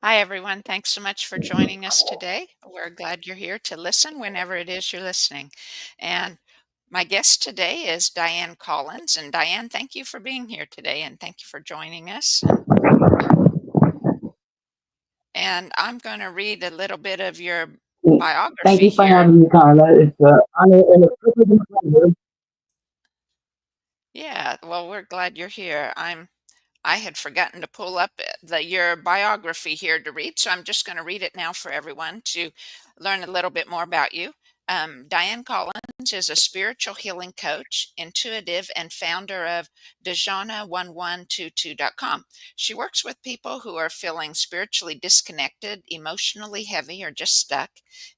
Hi, everyone. Thanks so much for joining us today. We're glad you're here to listen whenever it is you're listening. And my guest today is Dianne Collins. And Dianne, thank you for being here today and thank you for joining us. And I'm going to read a little bit of your Thank biography you for here. having me, Carla. It's an honor and a privilege and pleasure. Yeah, well, we're glad you're here. I had forgotten to pull up your biography here to read, so I'm just going to read it now for everyone to learn a little bit more about you. Dianne Collins is a spiritual healing coach, intuitive, and founder of Dejana1122.com. She works with people who are feeling spiritually disconnected, emotionally heavy, or just stuck,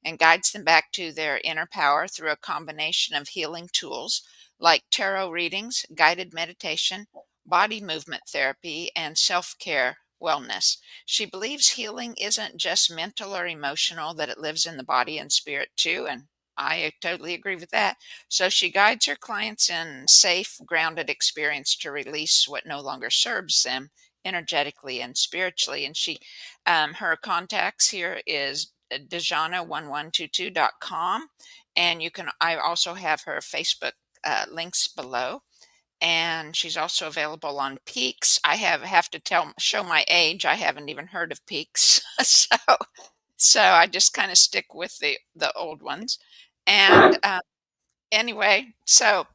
and guides them back to their inner power through a combination of healing tools like tarot readings, guided meditation, body movement therapy, and self care wellness. She believes healing isn't just mental or emotional, that it lives in the body and spirit too. And I totally agree with that. So she guides her clients in safe, grounded experience to release what no longer serves them energetically and spiritually. And her contacts here is dejana1122.com. And I also have her Facebook links below, and she's also available on Peaks. I have to show my age. I haven't even heard of Peaks, so I just kind of stick with the old ones. And anyway, so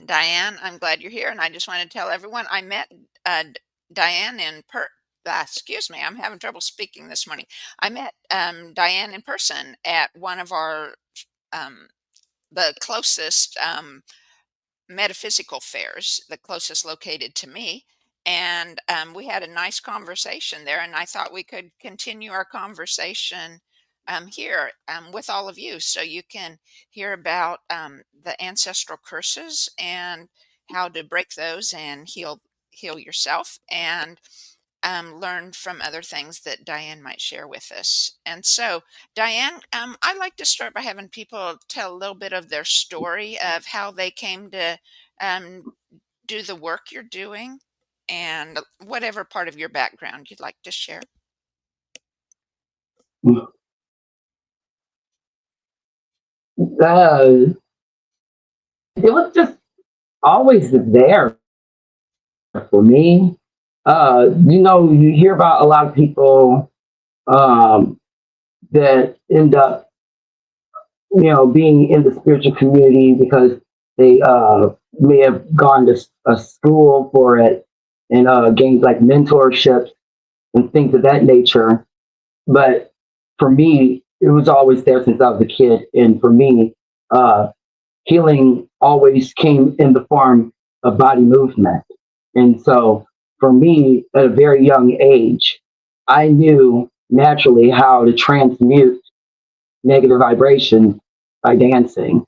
Dianne, I'm glad you're here, and I just want to tell everyone I met Dianne in excuse me, I'm having trouble speaking this morning. I met Dianne in person at one of our um, the closest metaphysical fairs, the closest located to me. And we had a nice conversation there, and I thought we could continue our conversation here with all of you so you can hear about the ancestral curses and how to break those and heal yourself, and learn from other things that Dianne might share with us. And so, Dianne, I like to start by having people tell a little bit of their story of how they came to um, do the work you're doing, and whatever part of your background you'd like to share. Uh, it was just always there for me. You hear about a lot of people um, that end up, being in the spiritual community because they may have gone to a school for it and gained like mentorships and things of that nature. But for me, it was always there since I was a kid. And for me, uh, healing always came in the form of body movement. And so for me, at a very young age, I knew naturally how to transmute negative vibrations by dancing,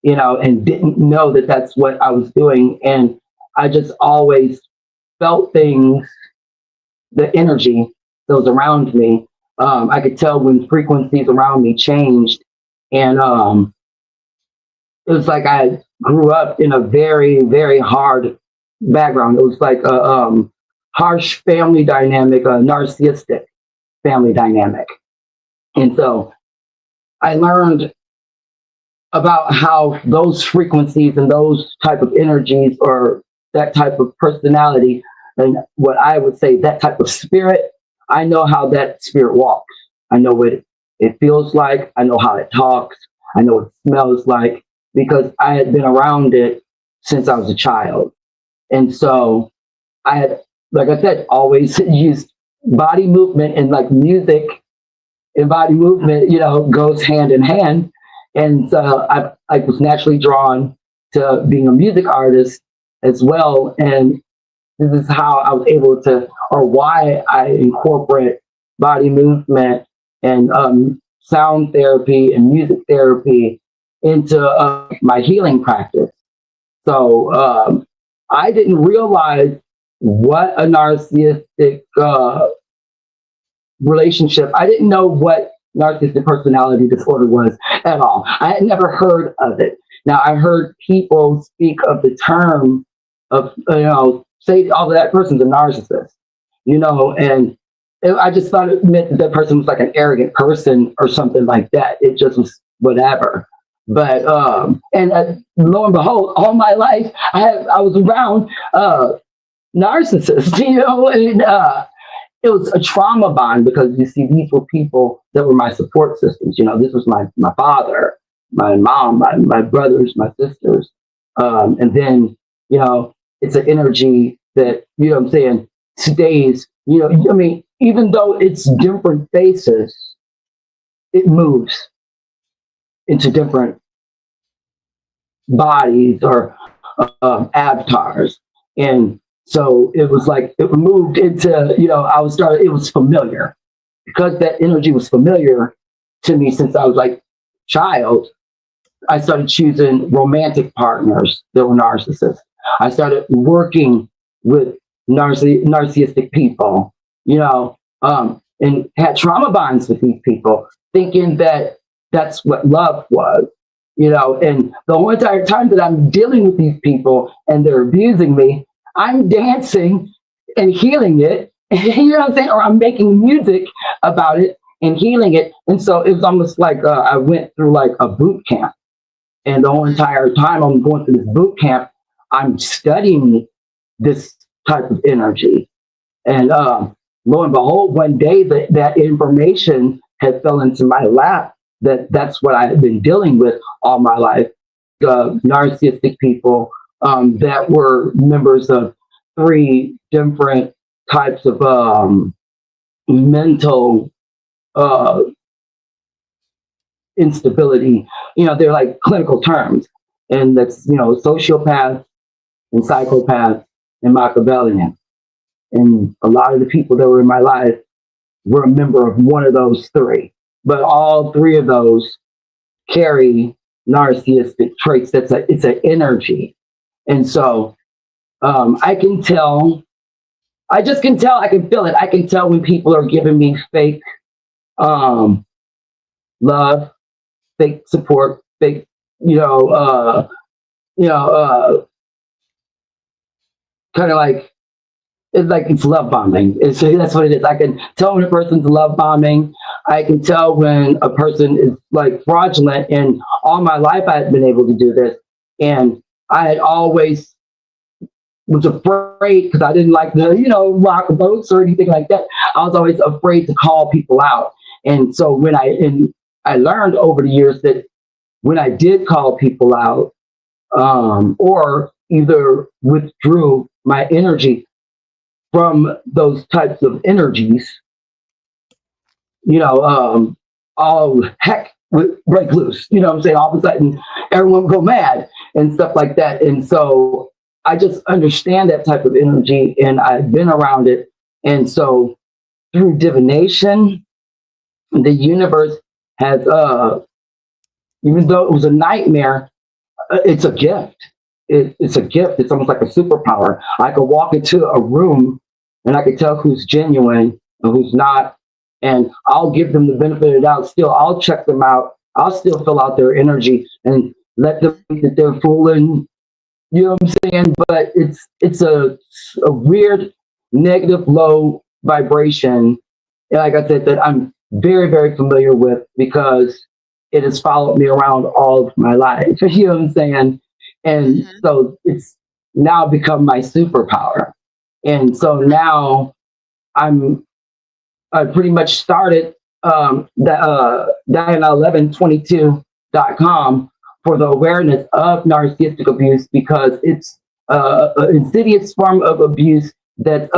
and didn't know that that's what I was doing. And I just always felt things, the energy that was around me. I could tell when frequencies around me changed. And it was like I grew up in a very, very hard background. It was like a harsh family dynamic, a narcissistic family dynamic. And so I learned about how those frequencies and those type of energies or that type of personality and what I would say that type of spirit, I know how that spirit walks. I know what it feels like. I know how it talks. I know what it smells like because I had been around it since I was a child. And so I had, like I said, always used body movement and like music and body movement, goes hand in hand. And so I was naturally drawn to being a music artist as well. And this is how I was able to, or why I incorporate body movement and sound therapy and music therapy into my healing practice. So I didn't realize what a narcissistic relationship. I didn't know what narcissistic personality disorder was at all. I had never heard of it. Now I heard people speak of the term of say, oh, that person's a narcissist, and I just thought it meant that person was like an arrogant person or something like that. It just was whatever. But and lo and behold, all my life I was around narcissists, and it was a trauma bond because you see, these were people that were my support systems. This was my father, my mom, my brothers, my sisters, and then it's an energy that what I'm saying stays. I mean, even though it's different faces, it moves into different bodies or avatars, and so it was like it moved into I was started. It was familiar because that energy was familiar to me since I was like child. I started choosing romantic partners that were narcissists. I started working with narcissistic people, and had trauma bonds with these people, thinking that that's what love was, And the whole entire time that I'm dealing with these people and they're abusing me, I'm dancing and healing it. You know what I'm saying? Or I'm making music about it and healing it. And so it was almost like I went through like a boot camp. And the whole entire time I'm going through this boot camp, I'm studying this type of energy. And lo and behold, one day that information had fell into my lap. That's what I had been dealing with all my life. Narcissistic people that were members of three different types of mental uh, instability. They're like clinical terms, and that's sociopath and psychopath and Machiavellian. And a lot of the people that were in my life were a member of one of those three. But all three of those carry narcissistic traits. It's an energy. And so I can tell, I just can tell, I can feel it. I can tell when people are giving me fake um, love, fake support, fake, you know, uh, kind of like it's love bombing. That's what it is. I can tell when a person's love bombing. I can tell when a person is like fraudulent. And all my life, I had been able to do this, and I had always was afraid because I didn't like the rock boats or anything like that. I was always afraid to call people out, and so I learned over the years that when I did call people out, or either withdrew my energy from those types of energies, all heck would break loose. You know what I'm saying? All of a sudden, everyone would go mad and stuff like that. And so I just understand that type of energy, and I've been around it. And so through divination, the universe has, even though it was a nightmare, it's a gift. It's a gift. It's almost like a superpower. I could walk into a room and I could tell who's genuine and who's not. And I'll give them the benefit of the doubt. Still, I'll check them out. I'll still fill out their energy and let them think that they're fooling. You know what I'm saying? But it's a weird, negative, low vibration. And like I said, that I'm very, very familiar with because it has followed me around all of my life. You know what I'm saying? And Mm-hmm. so it's now become my superpower. And so now I'm I pretty much started the Dianne1122.com for the awareness of narcissistic abuse because it's an insidious form of abuse that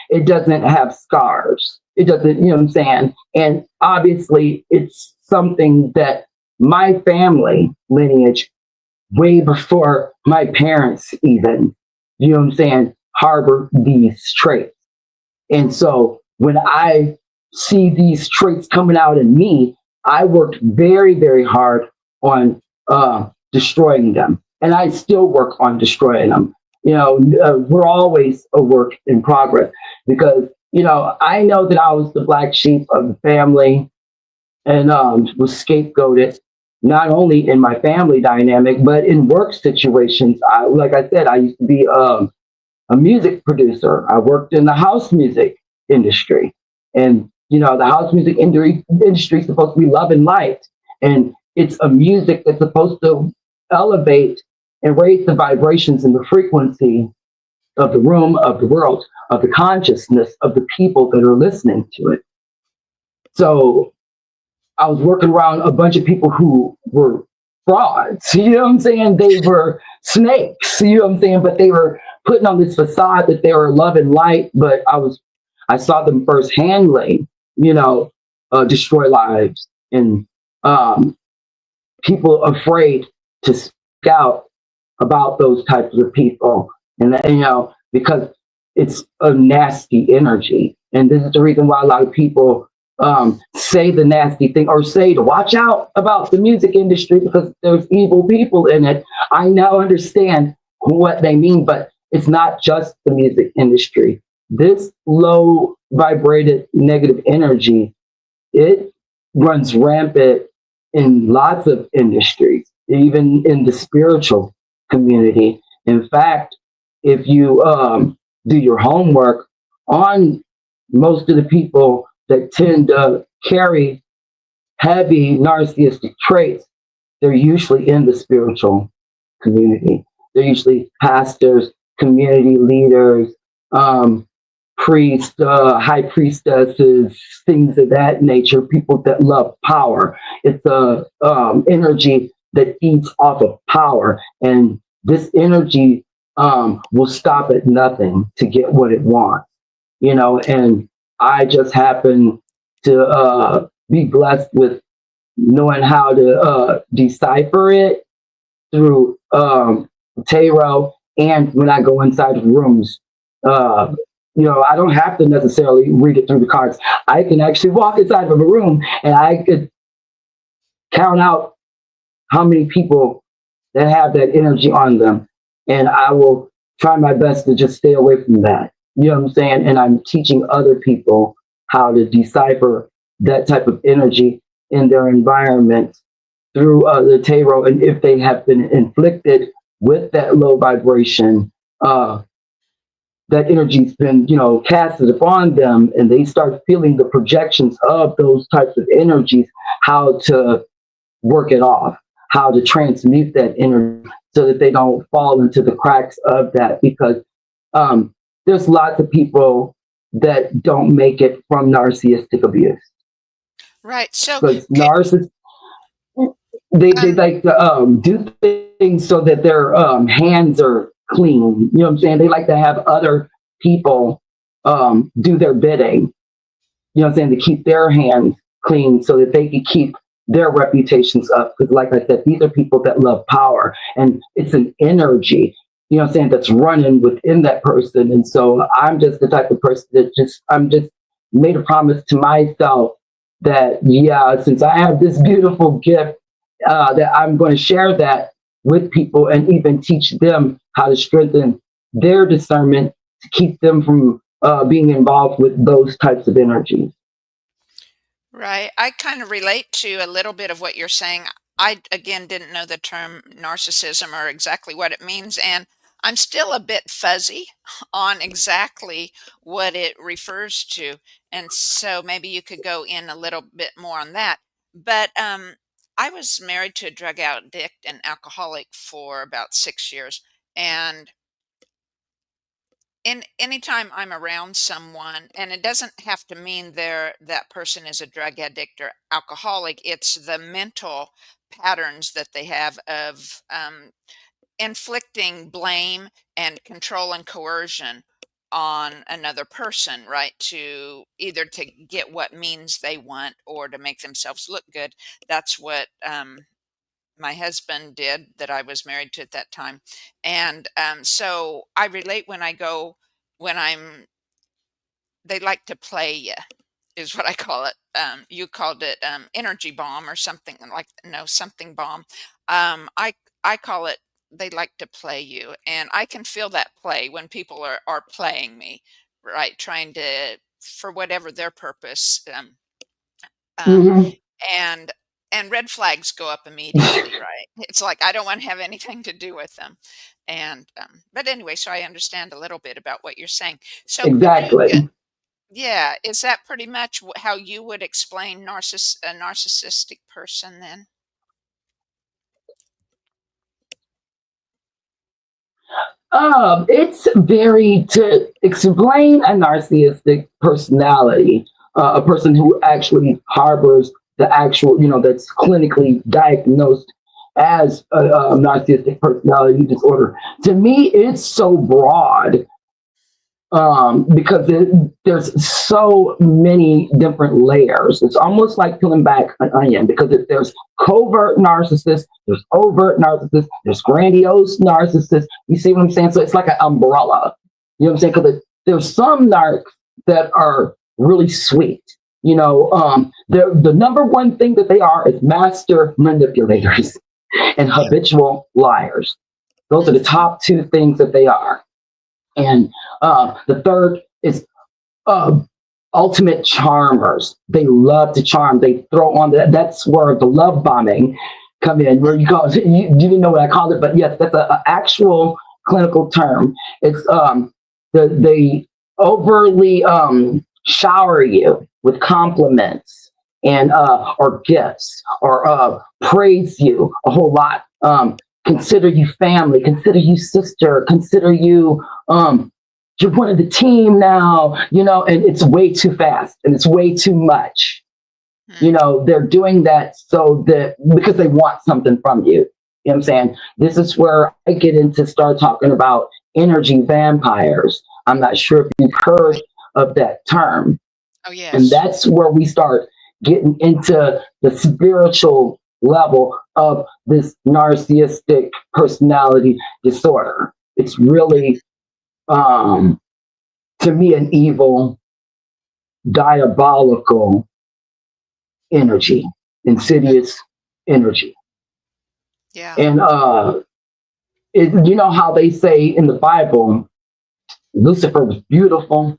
it doesn't have scars. It doesn't, you know what I'm saying? And obviously, it's something that my family lineage, way before my parents even, you know what I'm saying, harbor these traits. And so when I see these traits coming out in me, I worked very, very hard on destroying them. And I still work on destroying them. We're always a work in progress because, I know that I was the black sheep of the family and was scapegoated not only in my family dynamic, but in work situations. Like I said, I used to be a music producer. I worked in the house music industry. And the house music industry is supposed to be love and light, and it's a music that's supposed to elevate and raise the vibrations and the frequency of the room, of the world, of the consciousness of the people that are listening to it. So I was working around a bunch of people who were frauds. You know what I'm saying? They were snakes. You know what I'm saying? But they were putting on this facade that they were love and light. But I saw them firsthand, you know, destroy lives, and um, people afraid to speak out about those types of people, and because it's a nasty energy, and this is the reason why a lot of people say the nasty thing or say to watch out about the music industry because there's evil people in it. I now understand what they mean, but it's not just the music industry. This low vibrated negative energy, it runs rampant in lots of industries, even in the spiritual community. In fact, if you do your homework on most of the people that tend to carry heavy narcissistic traits, they're usually in the spiritual community. They're usually pastors, community leaders, um, priests, high priestesses, things of that nature, people that love power. It's a energy that feeds off of power. And this energy will stop at nothing to get what it wants. And I just happen to be blessed with knowing how to decipher it through tarot, and when I go inside of rooms. Uh, I don't have to necessarily read it through the cards. I can actually walk inside of a room and I could count out how many people that have that energy on them. And I will try my best to just stay away from that. You know what I'm saying? And I'm teaching other people how to decipher that type of energy in their environment through the tarot. And if they have been inflicted with that low vibration, that energy's been, casted upon them, and they start feeling the projections of those types of energies, how to work it off, how to transmute that energy so that they don't fall into the cracks of that. Because there's lots of people that don't make it from narcissistic abuse. Right. So, Because ca- narcissists, they um, like to do things so that their hands are clean. You know what I'm saying? They like to have other people do their bidding. You know what I'm saying? To keep their hands clean so that they can keep their reputations up. Because, like I said, these are people that love power, and it's an energy. You know what I'm saying? That's running within that person. And so I'm just the type of person that I'm just made a promise to myself that, yeah, since I have this beautiful gift, that I'm going to share that with people and even teach them how to strengthen their discernment to keep them from being involved with those types of energies. right. I kind of relate to a little bit of what you're saying. I, again, didn't know the term narcissism or exactly what it means. And I'm still a bit fuzzy on exactly what it refers to. And so maybe you could go in a little bit more on that. But I was married to a drug addict and alcoholic for about 6 years. And anytime I'm around someone, and it doesn't have to mean that person is a drug addict or alcoholic, it's the mental patterns that they have of inflicting blame and control and coercion on another person, right? To either to get what means they want or to make themselves look good. That's what my husband did that I was married to at that time. And so I relate when I go, when I'm, they like to play you, is what I call it. You called it energy bomb or something like, no, something bomb. I call it, they like to play you. And I can feel that play when people are playing me, right? Trying to, for whatever their purpose. Um, Hmm. and red flags go up immediately, right? It's like I don't want to have anything to do with them. And but anyway, so I understand a little bit about what you're saying. So could you Exactly. Yeah, is that pretty much how you would explain a narcissistic person then? It's very to explain a narcissistic personality, a person who actually harbors the actual, that's clinically diagnosed as a narcissistic personality disorder. To me, it's so broad because there's so many different layers. It's almost like peeling back an onion because there's covert narcissists, there's overt narcissists, there's grandiose narcissists. You see what I'm saying? So it's like an umbrella. You know what I'm saying? Because there's some narcs that are really sweet. The number one thing that they are is master manipulators and habitual liars. Those are the Mhm. top two things that they are. And the third is uh, ultimate charmers. They love to charm. They throw on that. That's where the love bombing come in. Where you call it, you didn't know what I called it, but yes, that's an actual clinical term. It's they overly shower you with compliments and or gifts or praise you a whole lot. Consider you family. Consider you sister. Consider you you're one of the team now, and it's way too fast and it's way too much. Mm. They're doing that so that because they want something from you. You know what I'm saying? This is where I get into start talking about energy vampires. I'm not sure if you've heard Right. of that term. Oh, And yes. that's where we start getting into the spiritual level of this narcissistic personality disorder. It's really um to me an evil, diabolical energy, Mm. insidious energy. Yeah. And you know how they say in the Bible, Lucifer was beautiful.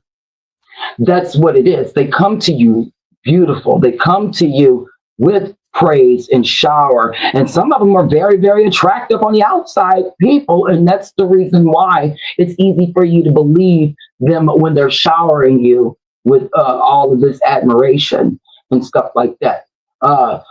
That's what it is. They come to you beautiful. They come to you with praise and shower. And some of them are very, very attractive on the outside people. And that's the reason why it's easy for you to believe them when they're showering you with all of this admiration and stuff like that. I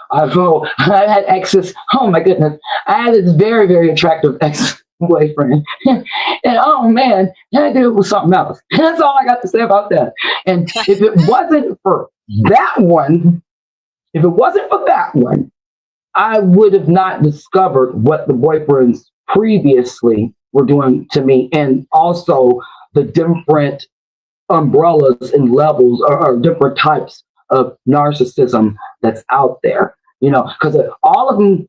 had exes. Oh my goodness. I had this very, very attractive ex boyfriend. And oh man, that dude was something else. That's all I got to say about that. And if it wasn't for that one, if it wasn't for that one, I would have not discovered what the boyfriends previously were doing to me, and also the different umbrellas and levels or different types of narcissism that's out there. Because all of them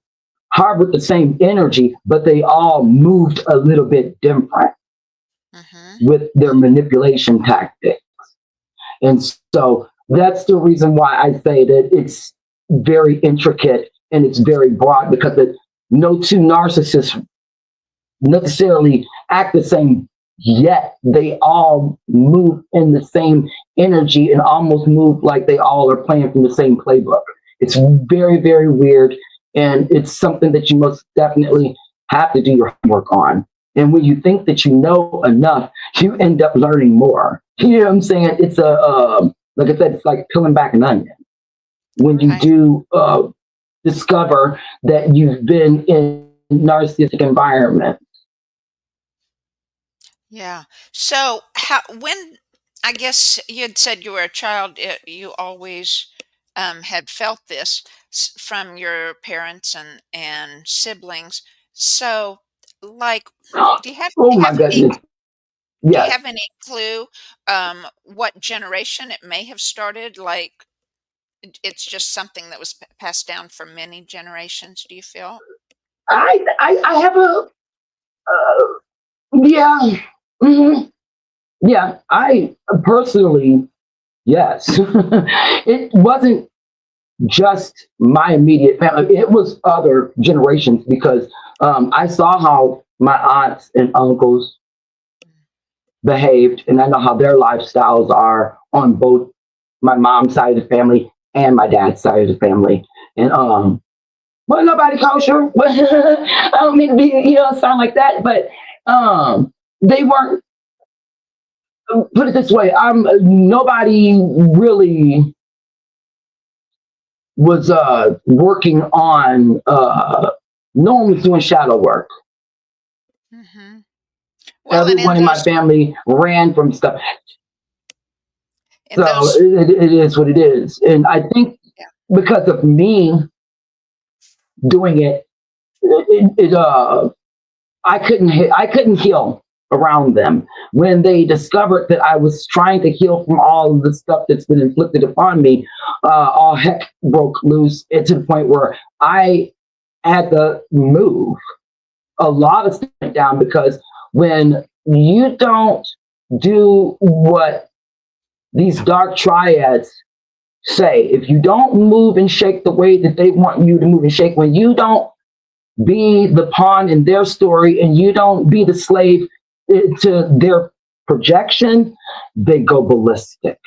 harbored the same energy, but they all moved a little bit different Mhm. with their manipulation tactic. And so that's the reason why I say that it's very intricate and it's very broad because no two narcissists necessarily act the same, yet they all move in the same energy and almost move like they all are playing from the same playbook. It's very, very weird. And it's something that you most definitely have to do your homework on. And when you think that you know enough, you end up learning more. You know what I'm saying? It's like I said, it's like peeling back an onion. When you Right. do discover that you've been in narcissistic environment. Yeah. So, how when I guess you had said you were a child, you always had felt this from your parents and siblings. So, like, do you have Oh my goodness. do you Yes. have any clue what generation it may have started? Like, it's just something that was passed down for many generations. Do you feel? I have a yeah. hmm Yeah, I personally, yes. It wasn't just my immediate family, it was other generations because I saw how my aunts and uncles behaved, and I know how their lifestyles are on both my mom's side of the family and my dad's side of the family. And well, nobody kosher. I don't mean to be, sound like that, but they weren't put it this way, I'm nobody really was working on no one was doing shadow work. Hmm. Well, and in Everyone in my those, family ran from stuff. in So those, it is what it is. And I think yeah. because of me doing it, I couldn't heal around them. When they discovered that I was trying to heal from all of the stuff that's been inflicted upon me, all heck broke loose to the point where I had to move. A lot of stuff went down because when you don't do what these dark triads say, if you don't move and shake the way that they want you to move and shake, when you don't be the pawn in their story and you don't be the slave to their projection, they go ballistic.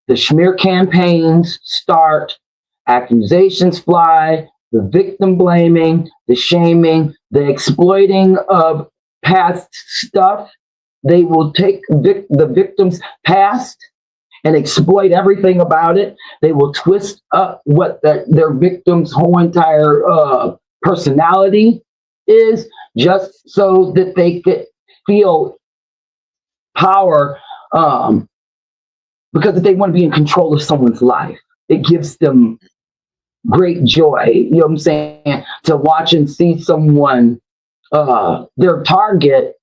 The smear campaigns start, accusations fly, the victim blaming, the shaming, the exploiting of past stuff. They will take the victim's past and exploit everything about it. They will twist up what their victim's whole entire personality is just so that they could feel power because they want to be in control of someone's life. It gives them great joy, you know what I'm saying, to watch and see someone, their target,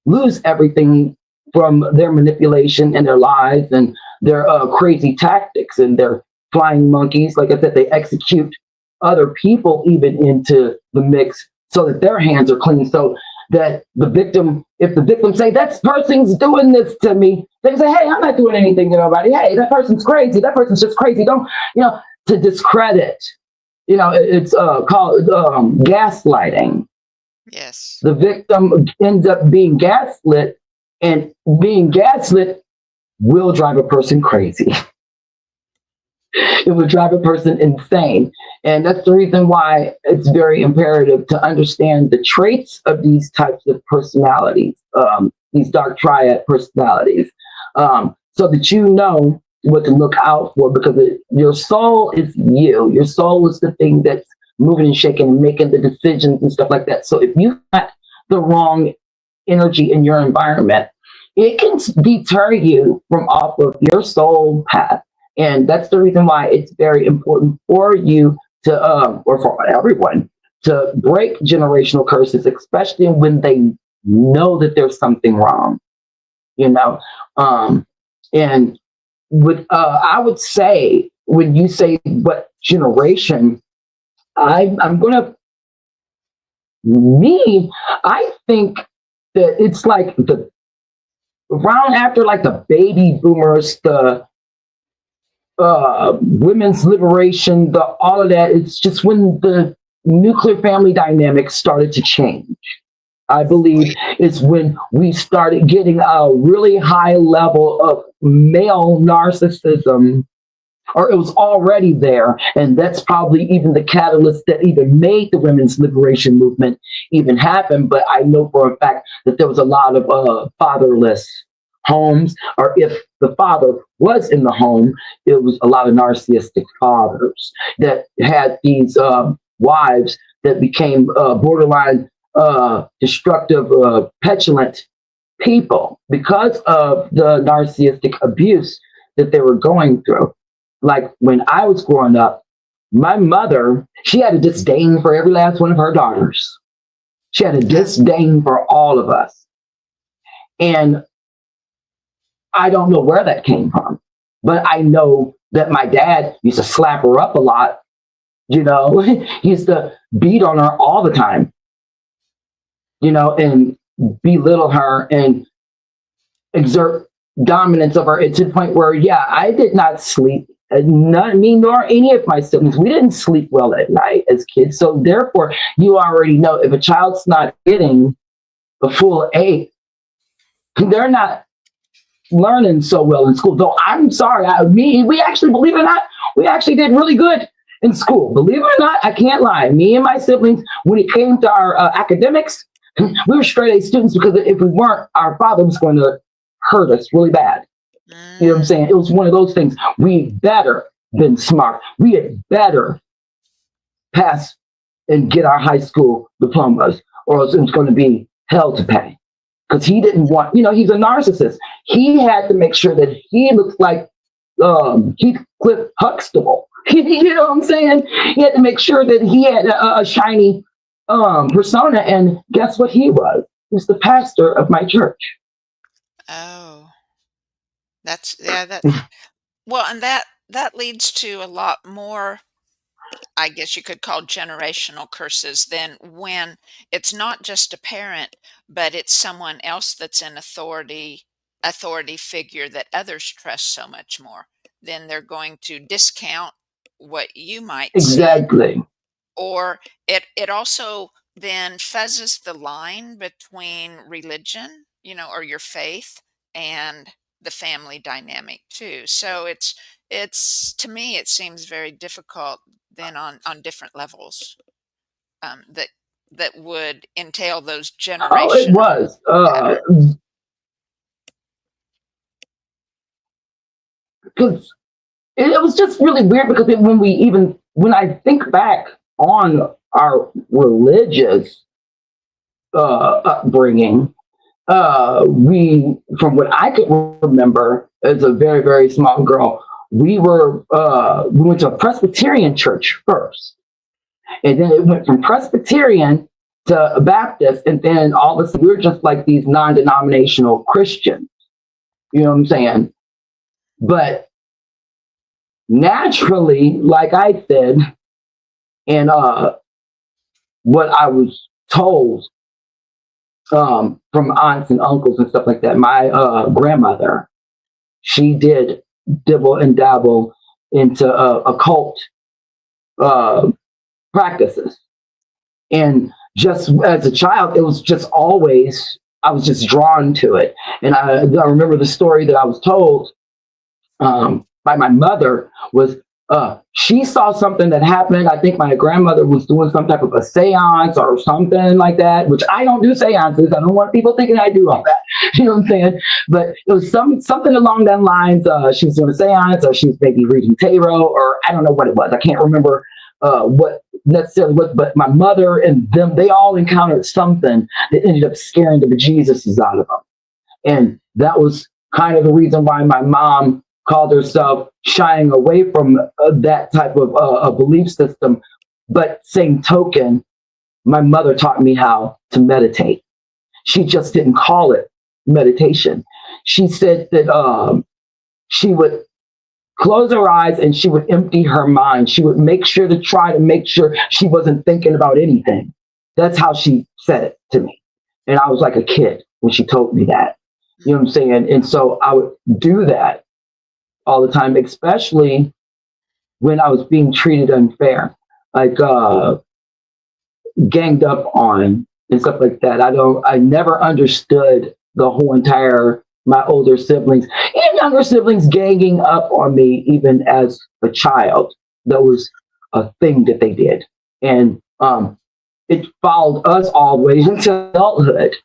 lose everything from their manipulation and their lies and their crazy tactics and their flying monkeys. Like I said, they execute other people even into the mix so that their hands are clean. So that the victim, if the victim say that person's doing this to me, they say, "Hey, I'm not doing anything to nobody. Hey, that person's crazy. That person's just crazy." Don't, to discredit. It's called gaslighting. Yes. The victim ends up being gaslit, and being gaslit will drive a person crazy. It would drive a person insane. And that's the reason why it's very imperative to understand the traits of these types of personalities, these dark triad personalities, so that you know what to look out for, because your soul is you. Your soul is the thing that's moving and shaking and making the decisions and stuff like that. So if you got the wrong energy in your environment, it can deter you from off of your soul path. And that's the reason why it's very important for you to, or for everyone, to break generational curses, especially when they know that there's something wrong, you know. And I would say, when you say what generation, I'm going to, me, I think that it's like the around after like the baby boomers, the women's liberation, the all of that. It's just when the nuclear family dynamics started to change. I believe Right. is when we started getting a really high level of male narcissism, or it was already there. And that's probably even the catalyst that even made the women's liberation movement even happen. But I know for a fact that there was a lot of fatherless homes, or if the father was in the home, it was a lot of narcissistic fathers that had these wives that became borderline destructive, petulant people because of the narcissistic abuse that they were going through. Like when I was growing up, my mother, she had a disdain for every last one of her daughters. She had a Yes. disdain for all of us. And I don't know where that came from, but I know that my dad used to slap her up a lot, he used to beat on her all the time, and belittle her and exert dominance over it to the point where, yeah, I did not sleep. Not me nor any of my siblings. We didn't sleep well at night as kids. So therefore, you already know if a child's not getting a full 8, they're not learning so well in school. Though I'm sorry, we actually, believe it or not, we actually did really good in school. Believe it or not, I can't lie. Me and my siblings, when it came to our academics, we were straight A students, because if we weren't, our father was going to hurt us really bad. You know what I'm Mm. saying? It was one of those things. We better been smart. We had better pass and get our high school diplomas, or else it was going to be hell to pay. Because he didn't want, he's a narcissist. He had to make sure that he looked like Heathcliff Huxtable. You know what I'm saying? He had to make sure that he had a shiny persona. And guess what he was? He was the pastor of my church. Oh, that's yeah, that well, and that leads to a lot more, I guess you could call generational curses than when it's not just a parent, but it's someone else that's an authority figure that others trust so much more. Then they're going to discount what you might see, Exactly. or it also then fuzzes the line between religion, or your faith, and the family dynamic too. So it's to me it seems very difficult then on different levels, that would entail those Oh, it generational was. patterns. Because it was just really weird because when I think back on our religious upbringing, from what I could remember as a very, very small girl, we went to a Presbyterian church first. And then it went from Presbyterian to Baptist. And then all of a sudden, we were just like these non denominational Christians. You know what I'm saying? But naturally, like I said, and what I was told from aunts and uncles and stuff like that, my grandmother, she did dibble and dabble into occult uh, practices. And just as a child, it was just always, I was just drawn to it. And I remember the story that I was told by my mother was she saw something that happened. I think my grandmother was doing some type of a seance or something like that, which I don't do seances. I don't want people thinking I do all that. You know what I'm saying? But it was something along that lines. She was doing a seance, or she was maybe reading tarot, or I don't know what it was. I can't remember what necessarily what, but my mother and them, they all encountered something that ended up scaring the bejesuses out of them. And that was kind of the reason why my mom called herself shying away from that type of a belief system. But same token, my mother taught me how to meditate. She just didn't call it meditation. She said that she would close her eyes and she would empty her mind. She would make sure to try to make sure she wasn't thinking about anything. That's how she said it to me. And I was like a kid when she told me that. You know what I'm saying? And so I would do that all the time, especially when I was being treated unfair, like ganged up on and stuff like that. I never understood the whole entire, my older siblings and younger siblings ganging up on me, even as a child. That was a thing that they did. And it followed us all the way into adulthood.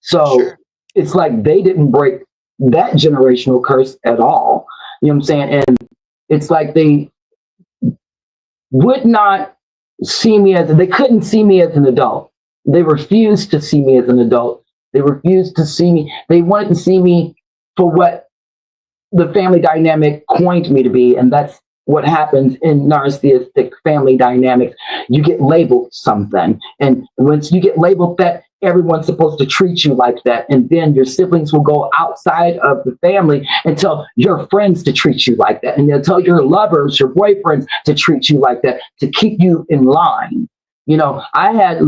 So Sure. it's like they didn't break that generational curse at all. You know what I'm saying? And it's like they would not they couldn't see me as an adult. They refused to see me as an adult. They refused to see me. They wanted to see me for what the family dynamic coined me to be. And that's what happens in narcissistic family dynamics. You get labeled something. And once you get labeled that, everyone's supposed to treat you like that. And then your siblings will go outside of the family and tell your friends to treat you like that. And they'll tell your lovers, your boyfriends to treat you like that, to keep you in line. I had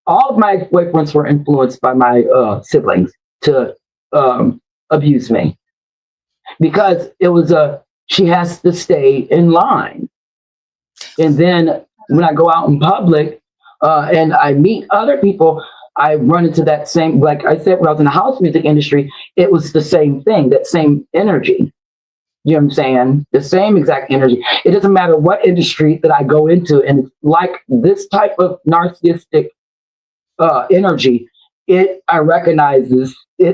all of my boyfriends were influenced by my siblings to abuse me, because it was she has to stay in line. And then when I go out in public and I meet other people, I run into that same, like I said, when I was in the house music industry, it was the same thing, that same energy. You know what I'm saying? The same exact energy. It doesn't matter what industry that I go into. And like this type of narcissistic energy, it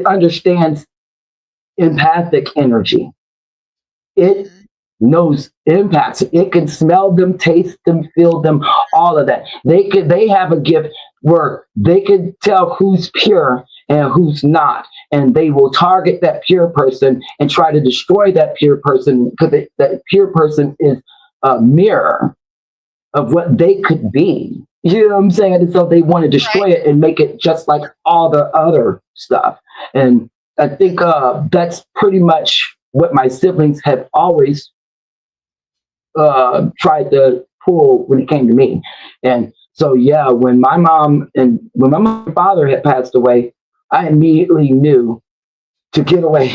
understands empathic energy. It Mhm. knows impacts. It can smell them, taste them, feel them, all of that. They have a gift where they can tell who's pure and who's not. And they will target that pure person and try to destroy that pure person because that pure person is a mirror of what they could be. You know what I'm saying? And so they want to destroy Right. it and make it just like all the other stuff. And I think that's pretty much what my siblings have always tried to pull when it came to me. And so, yeah, when my mom and father had passed away, I immediately knew to get away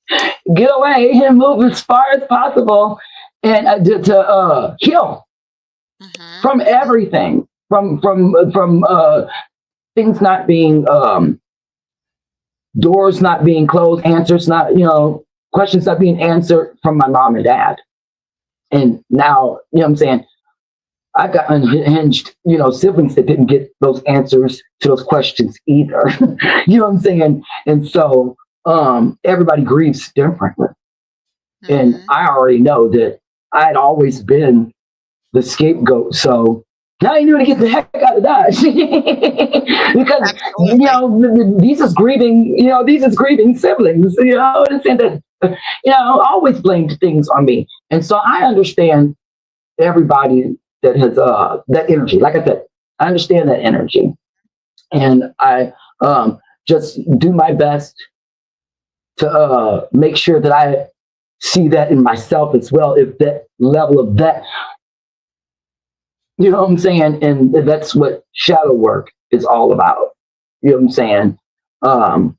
and move as far as possible and to heal Mhm. from Mhm. everything, from things not being doors not being closed, answers not questions not being answered from my mom and dad. And now, what I'm saying, I've got unhinged, siblings that didn't get those answers to those questions either. You know what I'm saying? And so everybody grieves differently. And Mhm. I already know that I had always been the scapegoat. So now I knew to get the heck out of Dodge because Absolutely. these is grieving siblings. And saying that always blamed things on me, and so I understand everybody that has that energy. Like I said, I understand that energy, and I just do my best to make sure that I see that in myself as well. If that level of that, you know what I'm saying, and that's what shadow work is all about. You know what I'm saying? Um,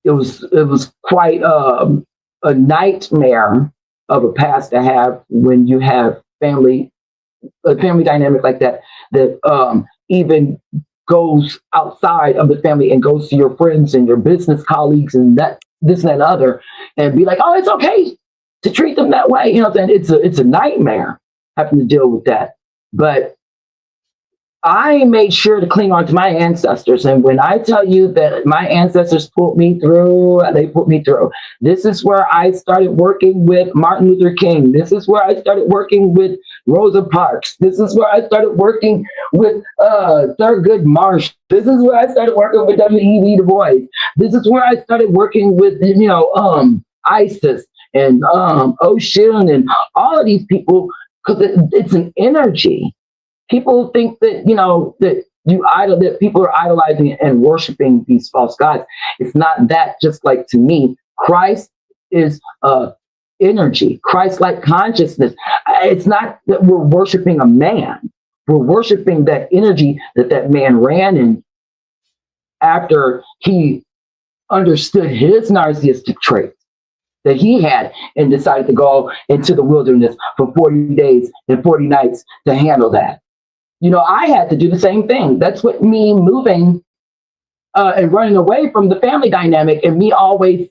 it was quite a nightmare of a past to have when you have a family dynamic like that that even goes outside of the family and goes to your friends and your business colleagues and that this and that and other and be like, oh, it's okay to treat them that way. Then it's a nightmare having to deal with that. But I made sure to cling on to my ancestors. And when I tell you that my ancestors pulled me through, they put me through. This is where I started working with Martin Luther King. This is where I started working with Rosa Parks. This is where I started working with Thurgood Marsh. This is where I started working with W.E.B. Du Bois. This is where I started working with, ISIS and Ocean and all of these people because it's an energy. People think that that people are idolizing and worshiping these false gods. It's not that. Just like to me, Christ is energy, Christ-like consciousness. It's not that we're worshiping a man. We're worshiping that energy that man ran in after he understood his narcissistic traits that he had and decided to go into the wilderness for 40 days and 40 nights to handle that. I had to do the same thing. That's what me moving and running away from the family dynamic and me always,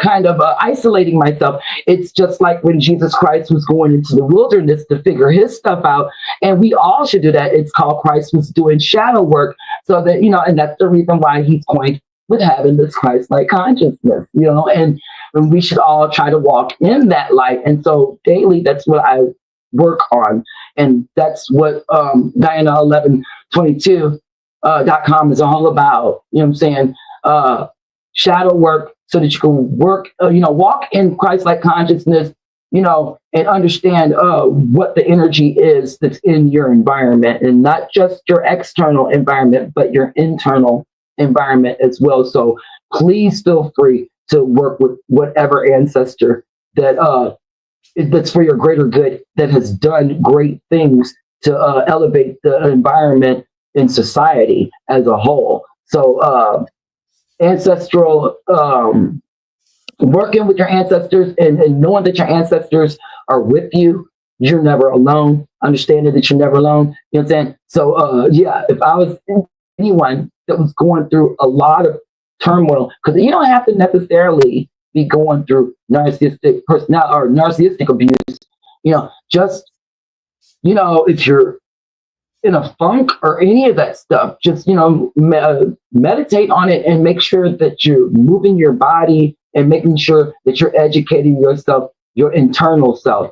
kind of isolating myself. It's just like when Jesus Christ was going into the wilderness to figure his stuff out. And we all should do that. It's called Christ was doing shadow work. So that, and that's the reason why he's coined with having this Christ-like consciousness, and we should all try to walk in that light. And so daily, that's what I work on. And that's what Dianne1122.com is all about. You know what I'm saying? Shadow work so that you can work, walk in Christ-like consciousness, and understand what the energy is that's in your environment and not just your external environment, but your internal environment as well. So please feel free to work with whatever ancestor that's for your greater good, that has done great things to elevate the environment in society as a whole. So ancestral working with your ancestors and knowing that your ancestors are with you. You're never alone. Understanding that you're never alone. You know what I'm saying? So yeah, if I was anyone that was going through a lot of turmoil, because you don't have to necessarily be going through narcissistic personality or narcissistic abuse. Just if you're in a funk or any of that stuff, just meditate on it and make sure that you're moving your body and making sure that you're educating yourself, your internal self,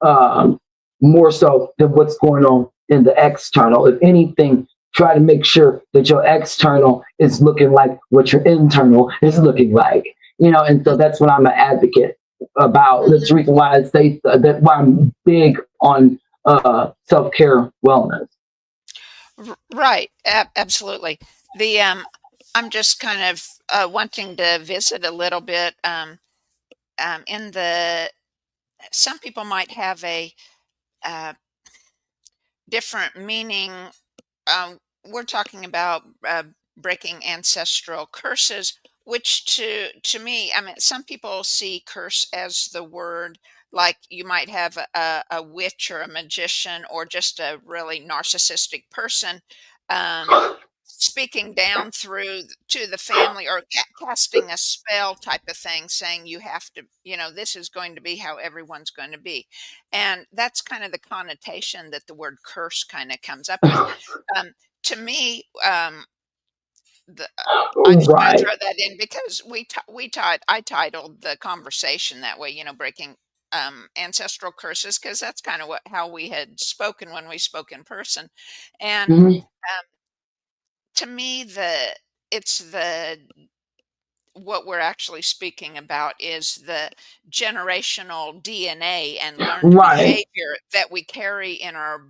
um, more so than what's going on in the external. If anything, try to make sure that your external is looking like what your internal is looking like. And so that's what I'm an advocate about. That's the reason why I say that why I'm big on self care wellness. Right, absolutely. The I'm just kind of wanting to visit a little bit in the some people might have a uh, different meaning. We're talking about breaking ancestral curses, which to me, I mean, some people see curse as the word like you might have a witch or a magician or just a really narcissistic person um, speaking down through to the family or casting a spell type of thing, saying you have to, this is going to be how everyone's going to be, and that's kind of the connotation that the word curse kind of comes up with. Um, to me, the I just want to Right. throw that in because I titled the conversation that way, breaking ancestral curses, because that's kind of what how we had spoken when we spoke in person, and Hmm. to me, it's the what we're actually speaking about is the generational DNA and learned Right. behavior that we carry in our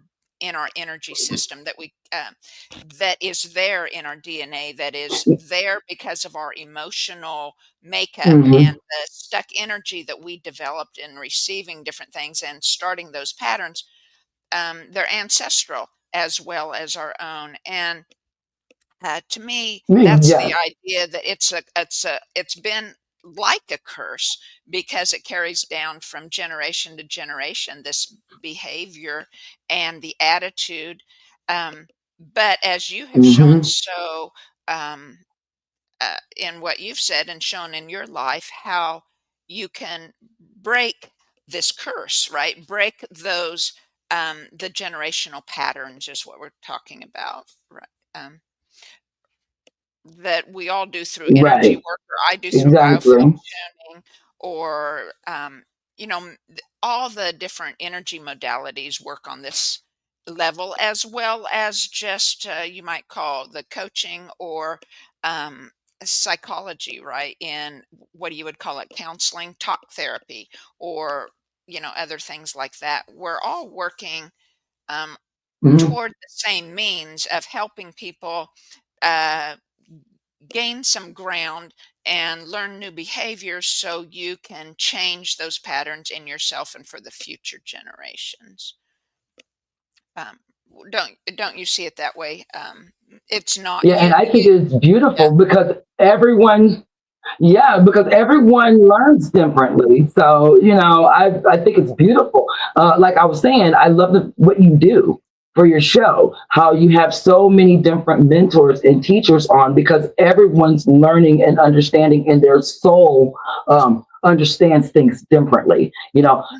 energy system, that is there in our DNA, that is there because of our emotional makeup and Hmm. the stuck energy that we developed in receiving different things and starting those patterns. They're ancestral as well as our own, and to me, that's the Yes. idea that it's been like a curse because it carries down from generation to generation, this behavior and the attitude. Um, but as you have shown Hmm. so in what you've said and shown in your life, how you can break this curse, right? Break those the generational patterns is what we're talking about, right? Um, that we all do through energy Right. work, or I do through biofilm Exactly. tuning, or all the different energy modalities work on this level, as well as just you might call the coaching or um, psychology, right? In what you would call it, counseling, talk therapy, or other things like that. We're all working um, Hmm. toward the same means of helping people uh, gain some ground and learn new behaviors so you can change those patterns in yourself and for the future generations. Don't you see it that way? It's not Yeah, and I think you. it's Yeah. beautiful because everyone, yeah, because everyone learns differently. So, I think it's beautiful. Like I was saying, I love what you do for your show, how you have so many different mentors and teachers on because everyone's learning and understanding, and their soul understands things differently.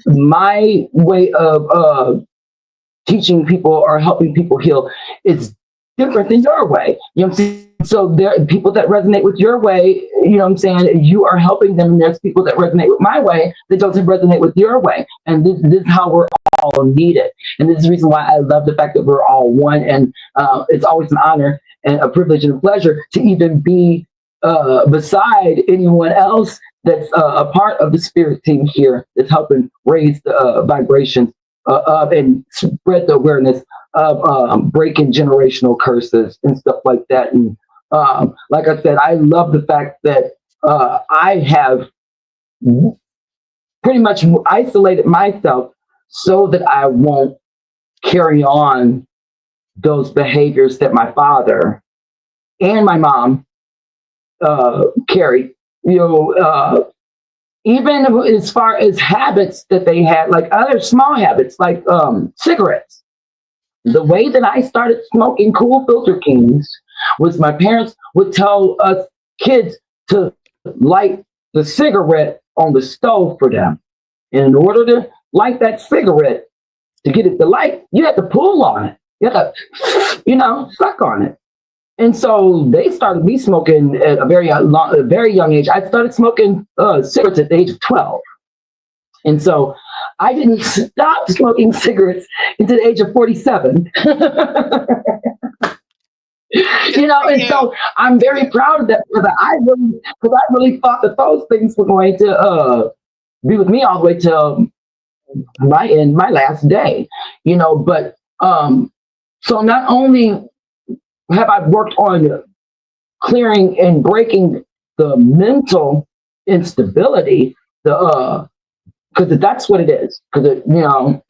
My way of teaching people or helping people heal is different than your way. You know what I'm saying? So there are people that resonate with your way, you know what I'm saying? You are helping them. And there's people that resonate with my way that doesn't resonate with your way. And this is how we're all needed. And this is the reason why I love the fact that we're all one. And it's always an honor and a privilege and a pleasure to even be beside anyone else that's a part of the spirit team here that's helping raise the vibration and spread the awareness of breaking generational curses and stuff like that. And like I said, I love the fact that I have pretty much isolated myself so that I won't carry on those behaviors that my father and my mom carried. Even as far as habits that they had, like other small habits, like cigarettes. The Hmm. way that I started smoking cool filter kings was my parents would tell us kids to light the cigarette on the stove for them. And in order to light that cigarette, to get it to light, you had to pull on it. You have to, suck on it. And so they started me smoking at a very young age. I started smoking cigarettes at the age of 12. And so I didn't stop smoking cigarettes until the age of 47. Good for And you. so I'm very proud of that because I really thought that those things were going to be with me all the way till my last day. But so not only have I worked on clearing and breaking the mental instability, the because that's what it is. Because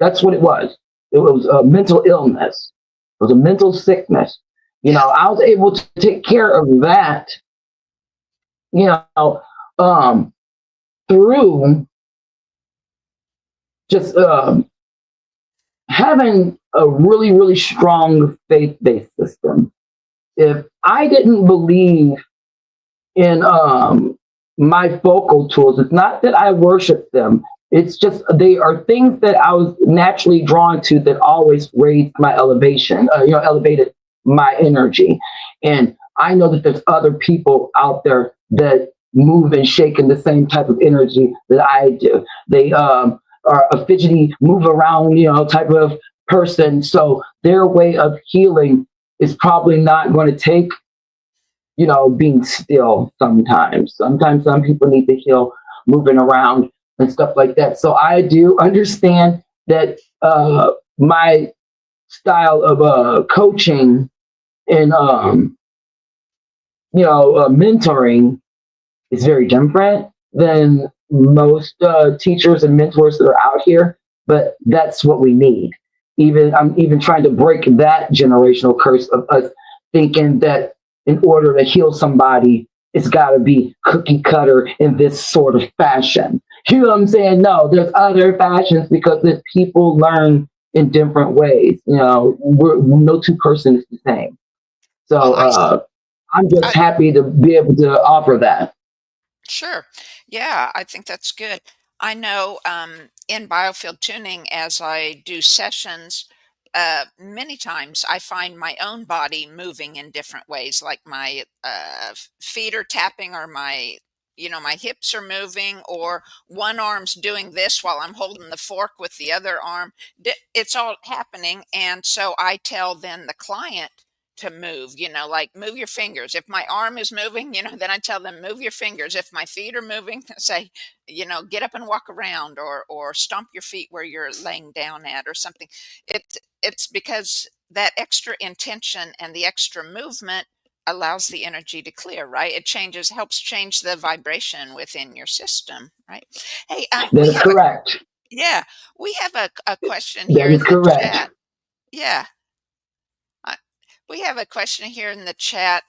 that's what it was. It was a mental illness. It was a mental sickness. Yeah. I was able to take care of that. You know, um, through just having a really really strong faith based system. If I didn't believe in my vocal tools. It's not that I worship them. It's just they are things that I was naturally drawn to that always raised my elevation, elevated my energy. And I know that there's other people out there that move and shake in the same type of energy that I do. They are a fidgety, move around, type of person. So their way of healing is probably not going to take being still sometimes. Sometimes some people need to heal moving around and stuff like that. So I do understand that my style of coaching and mentoring is very different than most teachers and mentors that are out here. But that's what we need. I'm even trying to break that generational curse of us thinking that in order to heal somebody, it's got to be cookie cutter in this sort of fashion. You know what I'm saying? No, there's other fashions because the people learn in different ways. No two person is the same. Well, So I'm just I happy to be able to offer that. sure. Yeah, I think that's good. I know in biofield tuning, as I do sessions, many times I find my own body moving in different ways, like my feet are tapping, or my hips are moving, or one arm's doing this while I'm holding the fork with the other arm. It's all happening. And so I tell then the client to move, like move your fingers. If my arm is moving, then I tell them move your fingers. If my feet are moving, say, get up and walk around, or stomp your feet where you're laying down at or something. It's because that extra intention and the extra movement allows the energy to clear, right? It helps change the vibration within your system, right? Hey, That is correct. yeah, we have a question here That is in the correct. chat. Yeah. Uh, we have a question here in the chat,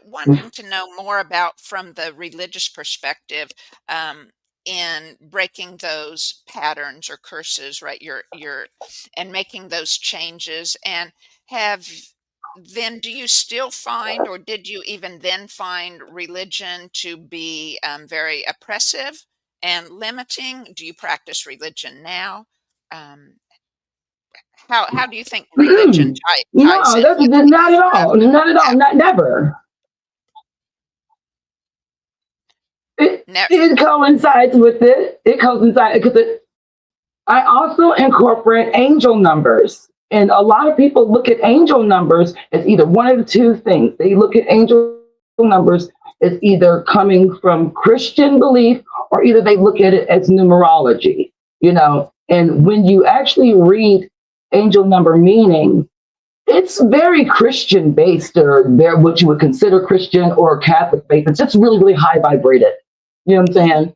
wanting to know more about from the religious perspective, um, in breaking those patterns or curses, right? And making those changes. And have then do you still find, or did you even then find religion to be very oppressive and limiting? Do you practice religion now? Um, how do you think religion ties No, in that's with not these at all. Not at all. Not never. It ne- it coincides with it. It coincides because I also incorporate angel numbers. And a lot of people look at angel numbers as either one of the two things. They look at angel numbers as either coming from Christian belief or either they look at it as numerology. And when you actually read angel number meaning, it's very Christian based, or they're what you would consider Christian or Catholic based. It's just really, really high vibrated. You know what I'm saying?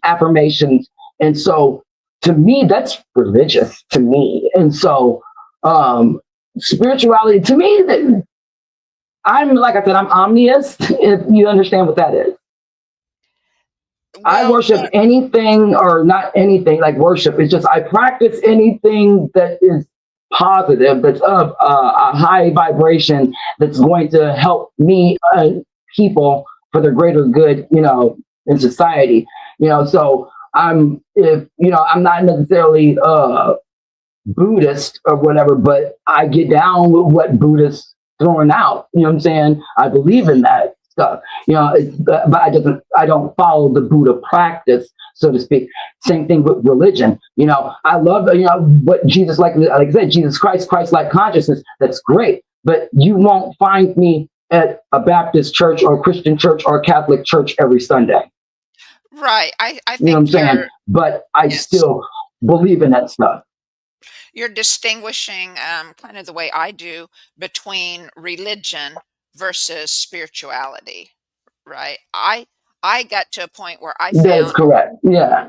Affirmations. And so to me, that's religious to me. And so spirituality to me, I'm like I said, I'm omniist, if you understand what that is. I well, worship anything or not anything like worship. It's just I practice anything that is positive, that's of a high vibration, that's going to help me people for the greater good, in society. So I'm if I'm not necessarily Buddhist or whatever, but I get down with what Buddhists throwing out. You know what I'm saying? I believe in that stuff. But I don't follow the Buddha practice, so to speak. Same thing with religion. I love what Jesus, like I said, Jesus Christ, Christ-like consciousness. That's great, but you won't find me at a Baptist church or a Christian church or a Catholic church every Sunday. Right. I You know what I'm think saying? But I yes, still believe in that stuff. you're distinguishing, kind of the way I do, between religion versus spirituality, right? I got to a point where That's correct. Yeah.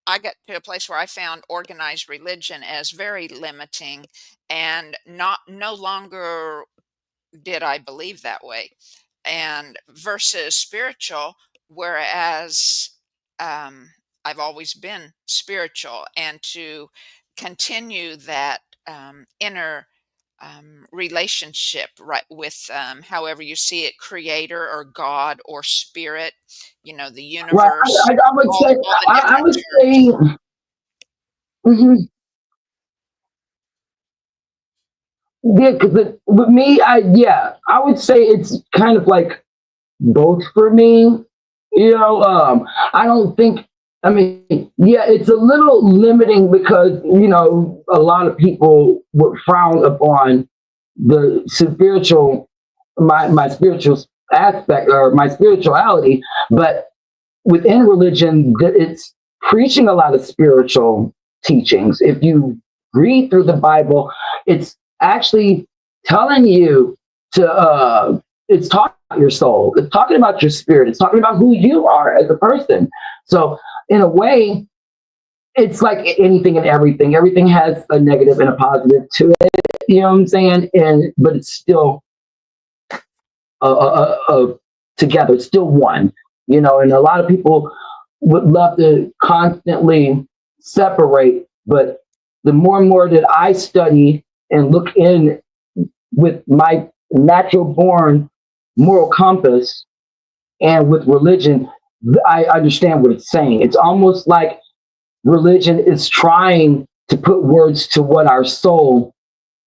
I got to a place where I found organized religion as very limiting, and not no longer did I believe that way. And versus spiritual, whereas I've always been spiritual, and to continue that inner relationship, right, with however you see it, creator or God or spirit, the Right. universe, I would say, all the I different would terms. say, mhm, yeah, because with me, I would say it's kind of like both for me. I don't think. I mean, yeah, it's a little limiting because a lot of people would frown upon the spiritual, my spiritual aspect or my spirituality, but within religion, it's preaching a lot of spiritual teachings. If you read through the Bible, it's actually telling you it's talking about your soul, it's talking about your spirit, it's talking about who you are as a person. So, in a way, it's like anything and everything. Everything has a negative and a positive to it. You know what I'm saying? But it's still together. It's still one, and a lot of people would love to constantly separate, but the more and more that I study and look in with my natural born moral compass and with religion, I understand what it's saying. It's almost like religion is trying to put words to what our soul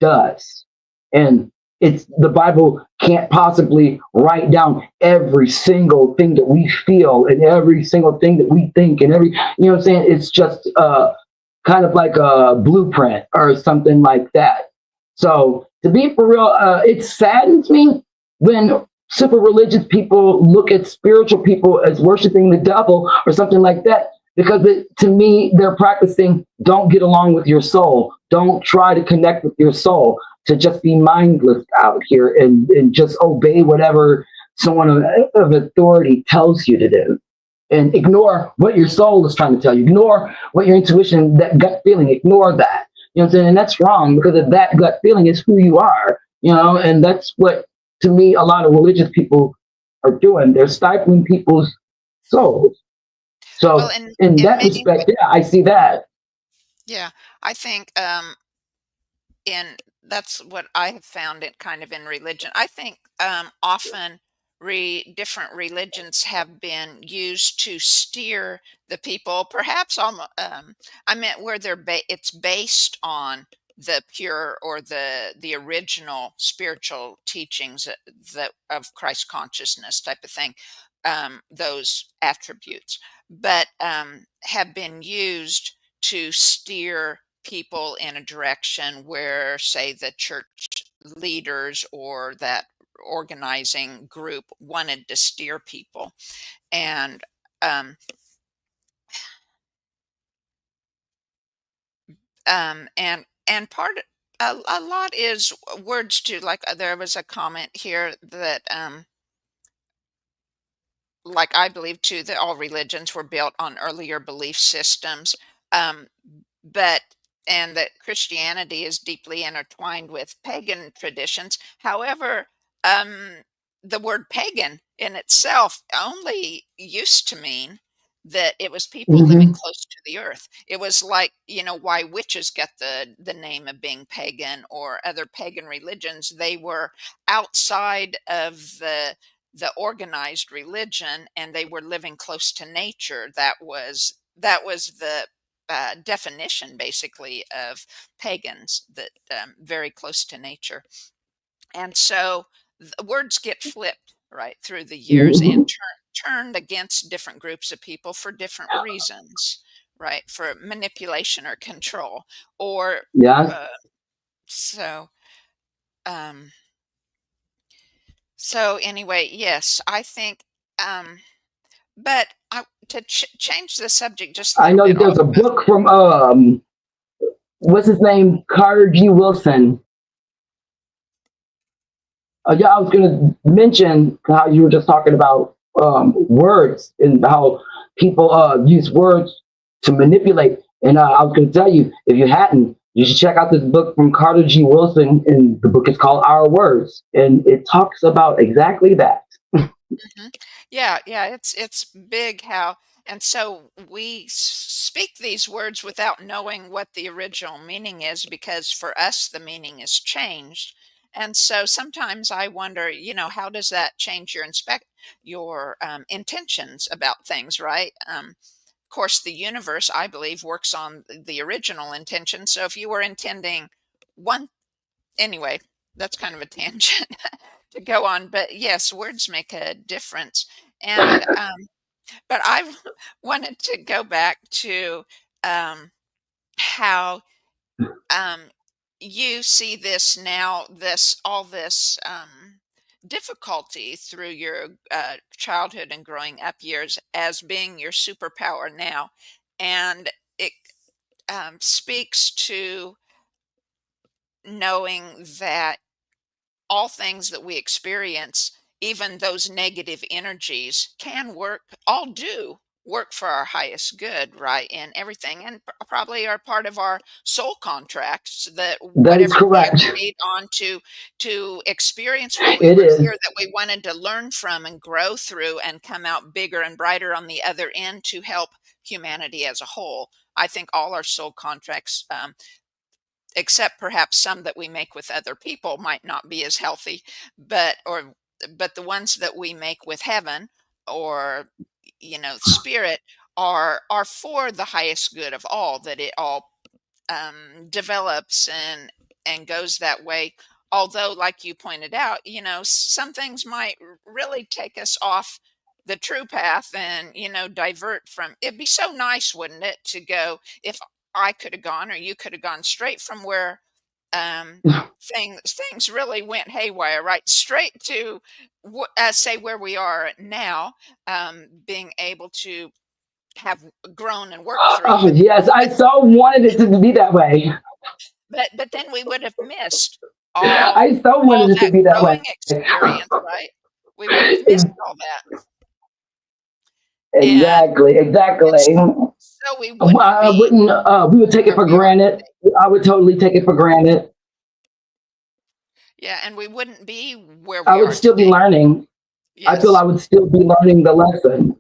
does. And it's the Bible can't possibly write down every single thing that we feel and every single thing that we think and what I'm saying? It's just kind of like a blueprint or something like that. So to be for real, it saddens me when super religious people look at spiritual people as worshiping the devil or something like that. Because to me, they're practicing don't get along with your soul. Don't try to connect with your soul, to just be mindless out here and just obey whatever someone of authority tells you to do. And ignore what your soul is trying to tell you. Ignore what your intuition, that gut feeling, ignore that. You know what I'm saying? And that's wrong because of that gut feeling is who you are, and that's what, to me, a lot of religious people are doing. They're stifling people's souls. Well, So in in that many respect, yeah, I see that. yeah, I think in that's what I have found it kind of in religion. I think often different religions have been used to steer the people, perhaps I meant where it's based on the pure or the original spiritual teachings that of Christ consciousness type of thing, those attributes, but have been used to steer people in a direction where, say, the church leaders or that organizing group wanted to steer people. And um, and a lot is words too. Like there was a comment here that like I believe too, that all religions were built on earlier belief systems. Um, but and that Christianity is deeply intertwined with pagan traditions. However, um, the word pagan in itself only used to mean that it was people living Hmm. close to the earth. It was like, why witches get the name of being pagan, or other pagan religions. They were outside of the organized religion, and they were living close to nature. That was the definition, basically, of pagans, that very close to nature. And so words get flipped right through the years and Mhm. turned against different groups of people for different reasons, right? For manipulation or control, or Yes, uh, so. Um, so anyway, yes, I think. But to change the subject just a I little know bit off there's a of. book from what's his name, Carter G. Wilson. Yeah, I was going to mention how you were just talking about words and how people use words to manipulate. And I was going to tell you, if you hadn't, you should check out this book from Carter G. Wilson. And the book is called Our Words. And it talks about exactly that. Mhm. Yeah, yeah, it's big how, and so we speak these words without knowing what the original meaning is, because for us the meaning is changed. And so sometimes I wonder, how does that change your intentions about things, right? Of course, the universe, I believe, works on the original intention. So if you were intending one, anyway, that's kind of a tangent to go on. But yes, words make a difference. And but I wanted to go back to how um, you see this now, this all this difficulty through your childhood and growing up years as being your superpower now, and it speaks to knowing that all things that we experience, even those negative energies, can work, all do work for our highest good, right? And everything, and probably are part of our soul contracts, that That is whatever we correct. agreed on to experience while we It were here, is. that we wanted to learn from and grow through and come out bigger and brighter on the other end to help humanity as a whole. I think all our soul contracts, except perhaps some that we make with other people, might not be as healthy, but the ones that we make with heaven, or spirit, are for the highest good of all, that it all develops and goes that way. Although, like you pointed out, some things might really take us off the true path, and divert from. It'd be so nice, wouldn't it, to go, if I could have gone, or you could have gone straight from where um things really went haywire, right, straight to say where we are now, being able to have grown and worked through. Oh, yes, I so wanted it to be that way. But then we would have missed all I so all wanted it to that be that way. growing experience, right? We would have missed all that. And Exactly, and exactly. so we wouldn't I be wouldn't. We would take it where for we are granted. today. I would totally take it for granted. Yeah, and we wouldn't be where I we would are still be today. learning. I feel I Yes. would still be learning the lesson.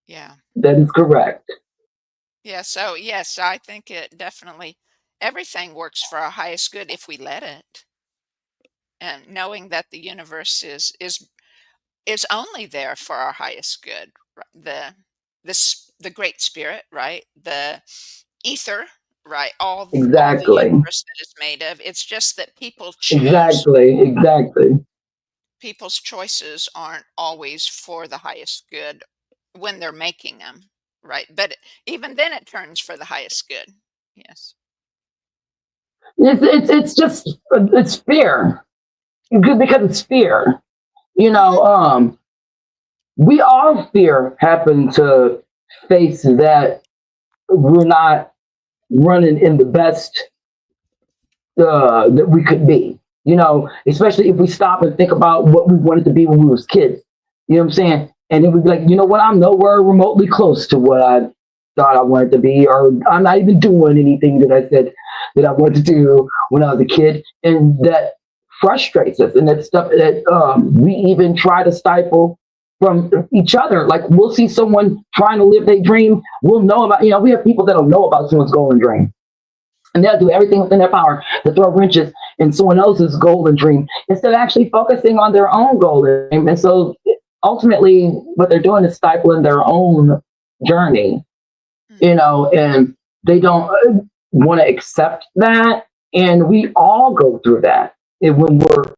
Yeah. That is correct. Yeah, so yes, I think it definitely, everything works for our highest good if we let it. And knowing that the universe is only there for our highest good. The great spirit, right? The ether, right? All the Exactly. universe that is made of. It's just that Exactly. Exactly. people's choices aren't always for the highest good when they're making them, right? But even then, it turns for the highest good. Yes. It's just it's fear. Good, because it's fear. You Hmm. know, we all fear happen to face that we're not running in the best that we could be. You know, especially if we stop and think about what we wanted to be when we was kids. You know what I'm saying? And then we'd be like, you know what? I'm nowhere remotely close to what I thought I wanted to be, or I'm not even doing anything that I said that I wanted to do when I was a kid, and that frustrates us. And that's stuff that we even try to stifle from each other. Like we'll see someone trying to live their dream, we'll know about. You know, we have people that don't know about someone's golden dream, and they'll do everything within their power to throw wrenches in someone else's golden dream instead of actually focusing on their own golden dream. And so ultimately, what they're doing is stifling their own journey. And they don't want to accept that. And we all go through that. And when we're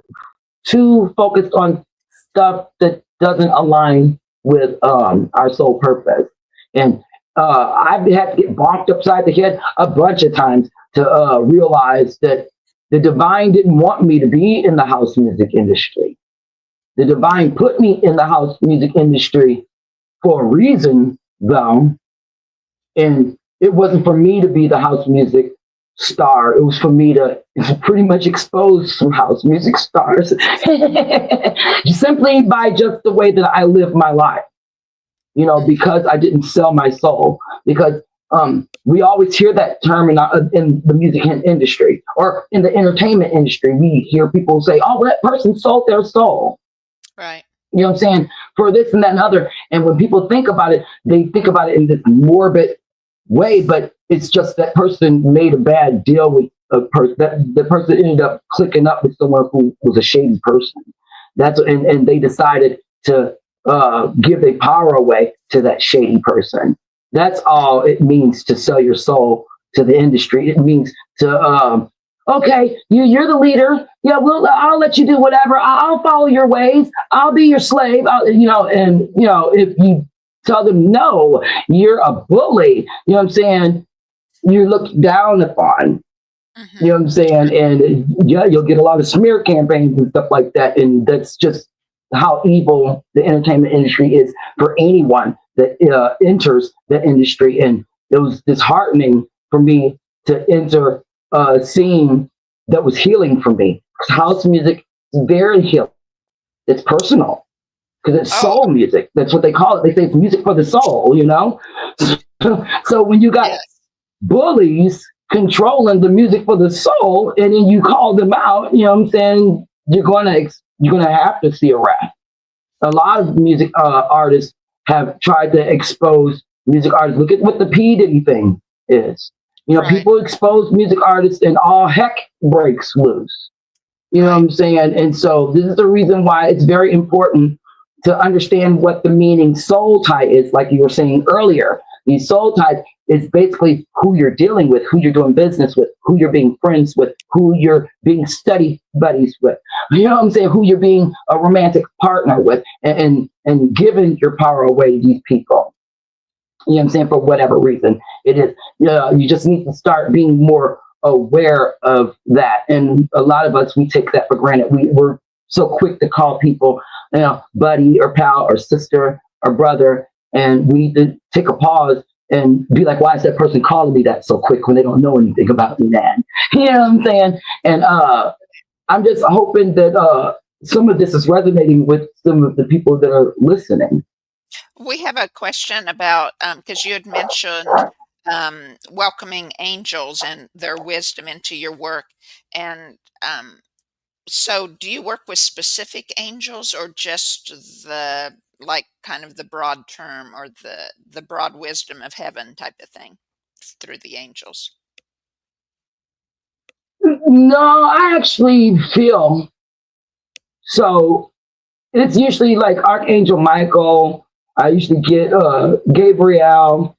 too focused on stuff that doesn't align with our sole purpose. And I've had to get bonked upside the head a bunch of times to realize that the divine didn't want me to be in the house music industry. The divine put me in the house music industry for a reason, though, and it wasn't for me to be the house music star. It was for me to pretty much expose some house music stars simply by just the way that I live my life, because I didn't sell my soul. Because we always hear that term in the music industry or in the entertainment industry. We hear people say, oh, that person sold their soul. Right. You know what I'm saying? For this and that and other. And when people think about it, they think about it in this morbid way, but it's just that person made a bad deal with a person. That the person ended up clicking up with someone who was a shady person. And they decided to give their power away to that shady person. That's all it means to sell your soul to the industry. It means to okay, you're the leader. Yeah, I'll let you do whatever. I'll follow your ways. I'll be your slave. If you tell them no, you're a bully. You know what I'm saying? You're looked down upon. You know what I'm saying? And yeah, you'll get a lot of smear campaigns and stuff like that. And that's just how evil the entertainment industry is for anyone that enters the industry. And it was disheartening for me to enter scene that was healing for me. House music is very healing. It's personal because it's Oh, soul music. That's what they call it. They say it's music for the soul, So when you got yes. bullies controlling the music for the soul, and then you call them out, you know what I'm saying? You're gonna have to see a wrath. A lot of music artists have tried to expose music artists. Look at what the P Diddy thing is. Right. People expose music artists and all heck breaks loose. You know what Right. I'm saying? And so this is the reason why it's very important to understand what the meaning soul tie is, like you were saying earlier. The soul tie is basically who you're dealing with, who you're doing business with, who you're being friends with, who you're being study buddies with. You know what I'm saying? Who you're being a romantic partner with, and giving your power away to these people. You know what I'm saying? For whatever reason it is. You just need to start being more aware of that. And a lot of us, we take that for granted. We're so quick to call people, buddy or pal or sister or brother. And we need to take a pause and be like, why is that person calling me that so quick when they don't know anything about me, man? You know what I'm saying? And I'm just hoping that some of this is resonating with some of the people that are listening. We have a question about because you had mentioned welcoming angels and their wisdom into your work. And so, do you work with specific angels or just the like kind of the broad term or the broad wisdom of heaven type of thing through the angels? No, I actually feel so. It's usually like Archangel Michael. I usually get Gabriel,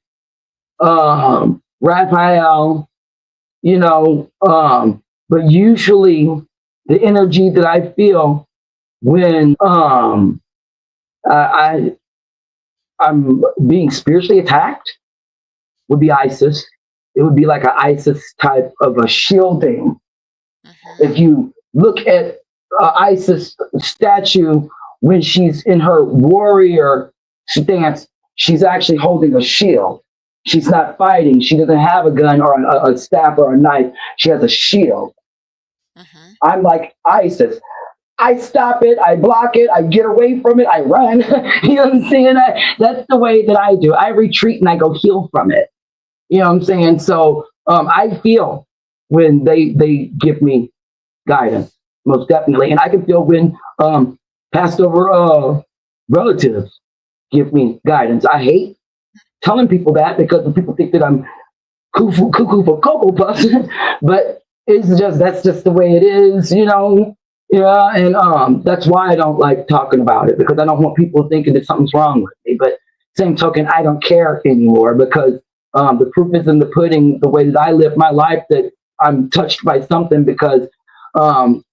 Raphael, but usually the energy that I feel when I I'm being spiritually attacked would be Isis. It would be like an Isis type of a shielding. Hmm. If you look at Isis statue when she's in her warrior stance, she's actually holding a shield. She's not fighting. She doesn't have a gun or a staff or a knife. She has a shield. Hmm. I'm like Isis. I stop it, I block it, I get away from it, I run. You know what I'm saying? That's the way that I do. I retreat and I go heal from it. You know what I'm saying? So I feel when they give me guidance, most definitely, and I can feel when passed over relatives give me guidance. I hate telling people that because people think that I'm cuckoo for cocoa puffs, but that's just the way it is. Yeah, and that's why I don't like talking about it because I don't want people thinking that something's wrong with me. But same token, I don't care anymore because The proof is in the pudding. The way that I live my life, that I'm touched by something because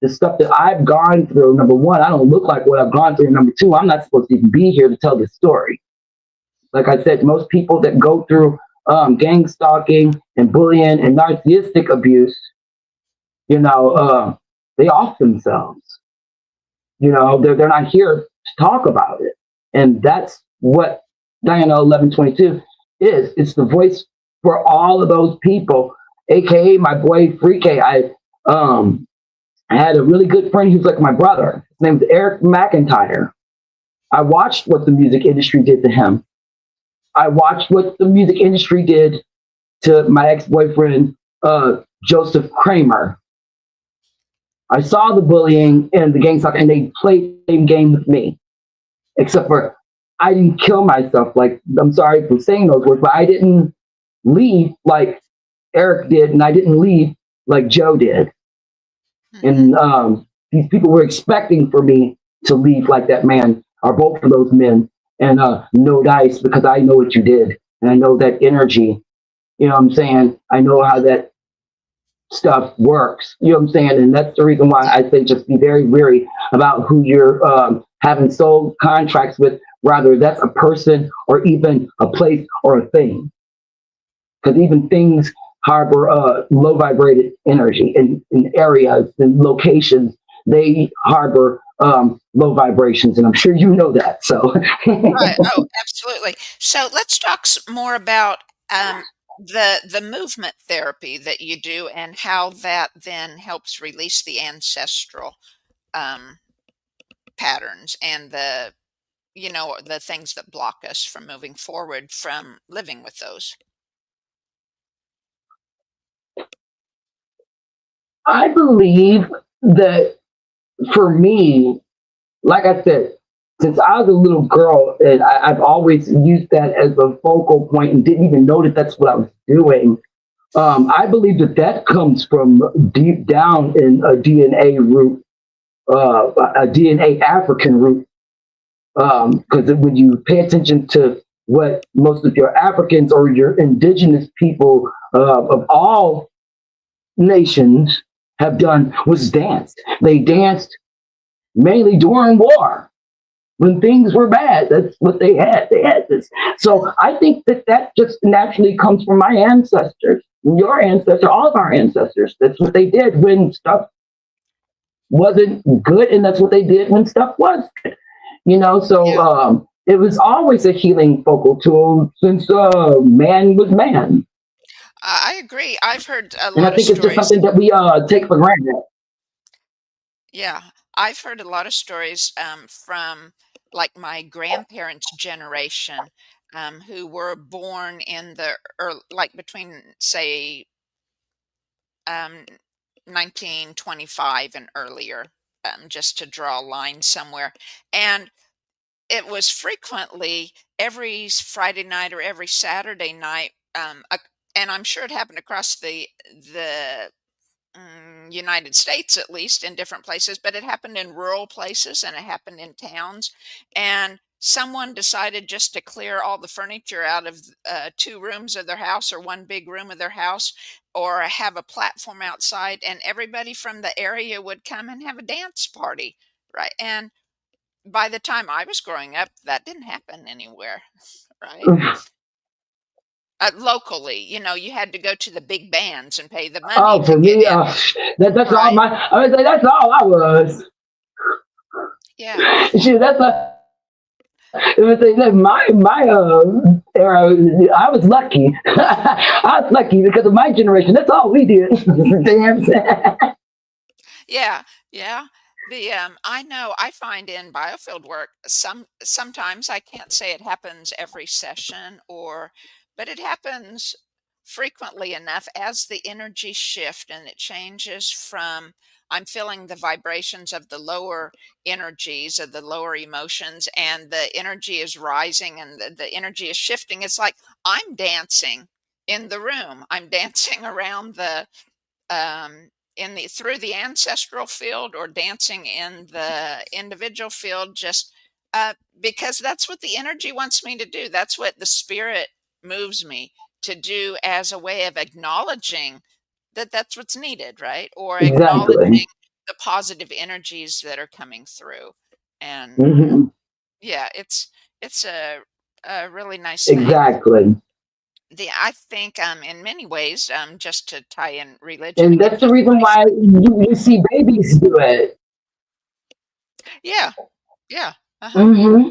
the stuff that I've gone through. Number one, I don't look like what I've gone through. Number two, I'm not supposed to even be here to tell this story. Like I said, most people that go through gang stalking and bullying and narcissistic abuse, you know, they off themselves. They're not here to talk about it. And that's what Diana 1122 is. It's the voice for all of those people, aka my boy Freak. Um I had a really good friend who's like my brother. His name's Eric McIntyre. I watched what the music industry did to him. I watched what the music industry did to my ex-boyfriend, Joseph Kramer. I saw the bullying and the gang stuff, and they played the same game with me. Except for I didn't kill myself. Like, I'm sorry for saying those words, but I didn't leave like Eric did, and I didn't leave like Joe did. Mm-hmm. And these people were expecting for me to leave like that man, or both of those men, and no dice, because I know what you did, and I know that energy. You know what I'm saying? I know how that stuff works. You know what I'm saying? And that's the reason why Yeah. I say just be very wary about who you're having soul contracts with, rather that's a person or even a place or a thing. Because even things harbor low vibrated energy in areas and locations. They harbor low vibrations, and I'm sure you know that. So, Right. Oh, absolutely. So let's talk more about um, the movement therapy that you do and how that then helps release the ancestral um, patterns and the things that block us from moving forward from living with those. I believe that for me, like I said, since I was a little girl, and I've always used that as a focal point and didn't even know that that's what I was doing. I believe that that comes from deep down in a DNA root, a DNA African root. Because when you pay attention to what most of your Africans or your indigenous people of all nations have done was dance. They danced mainly during war when things were bad. That's what they had. They had this. So I think that that just naturally comes from my ancestors, your ancestor, all of our ancestors. That's what they did when stuff wasn't good, and that's what they did when stuff was good. So Yeah, it was always a healing focal tool since man was man. I agree. I've heard a And I lot of think it's just stories. something that we take for granted. Yeah, I've heard a lot of stories from like my grandparents' generation who were born in the like between say um, 1925 and earlier, just to draw a line somewhere. And it was frequently every Friday night or every Saturday night, and I'm sure it happened across the United States, at least in different places, but it happened in rural places and it happened in towns. And someone decided just to clear all the furniture out of two rooms of their house or one big room of their house or have a platform outside, and everybody from the area would come and have a dance party. Right. And by the time I was growing up, that didn't happen anywhere. Right. Locally, you had to go to the big bands and pay the money Oh, to for get me, in. that's all Right. my. I was like, that's all I was. Yeah. Shit, that's a. It was like my era. I was lucky. I was lucky because of my generation. That's all we did. Damn. Yeah, yeah. I know I find in biofield work sometimes I can't say it happens every session but it happens frequently enough as the energy shift and it changes from I'm feeling the vibrations of the lower energies of the lower emotions and the energy is rising and the energy is shifting. It's like I'm dancing in the room. I'm dancing around in the through the ancestral field or dancing in the individual field just because that's what the energy wants me to do. That's what the spirit moves me to do as a way of acknowledging that that's what's needed, right? Or Exactly. acknowledging the positive energies that are coming through. And Hmm. yeah, it's a really nice thing. Exactly. I think in many ways, just to tie in religion And again that's the just reason why briefly. you see babies do it. Yeah, yeah. Uh-huh. Hmm.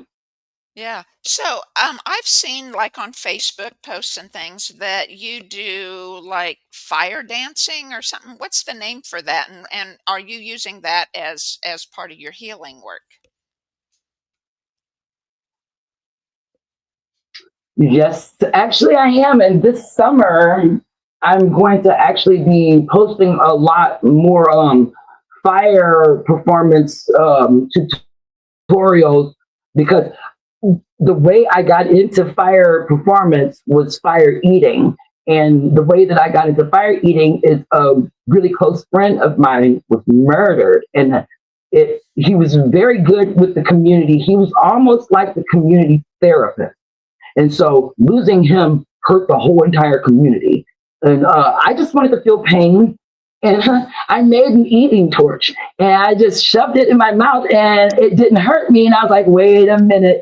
Yeah. So, I've seen like on Facebook posts and things that you do like fire dancing or something. What's the name for that? And are you using that as part of your healing work? Yes, actually, I am. And this summer, I'm going to actually be posting a lot more fire performance tutorials because the way I got into fire performance was fire eating. And the way that I got into fire eating is a really close friend of mine was murdered. And he was very good with the community. He was almost like the community therapist. And so losing him hurt the whole entire community. And I just wanted to feel pain. And I made an eating torch and I just shoved it in my mouth and it didn't hurt me. And I was like, wait a minute.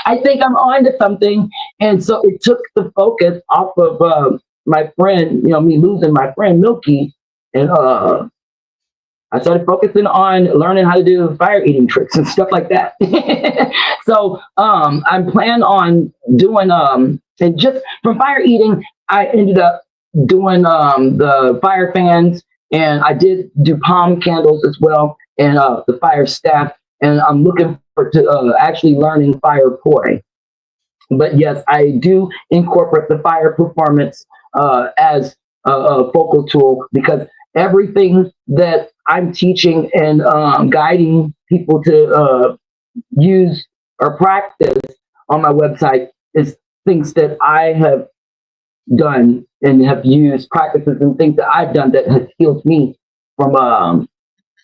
I think I'm on to something. And so it took the focus off of my friend, me losing my friend Milky. And I started focusing on learning how to do fire eating tricks and stuff like that. So I'm planning on doing and just from fire eating, I ended up doing the fire fans and I did do palm candles as well and the fire staff. And I'm looking for to actually learning fire pouring. But yes, I do incorporate the fire performance as a focal tool because everything that I'm teaching and guiding people to use or practice on my website is things that I have done and have used practices and things that I've done that has healed me from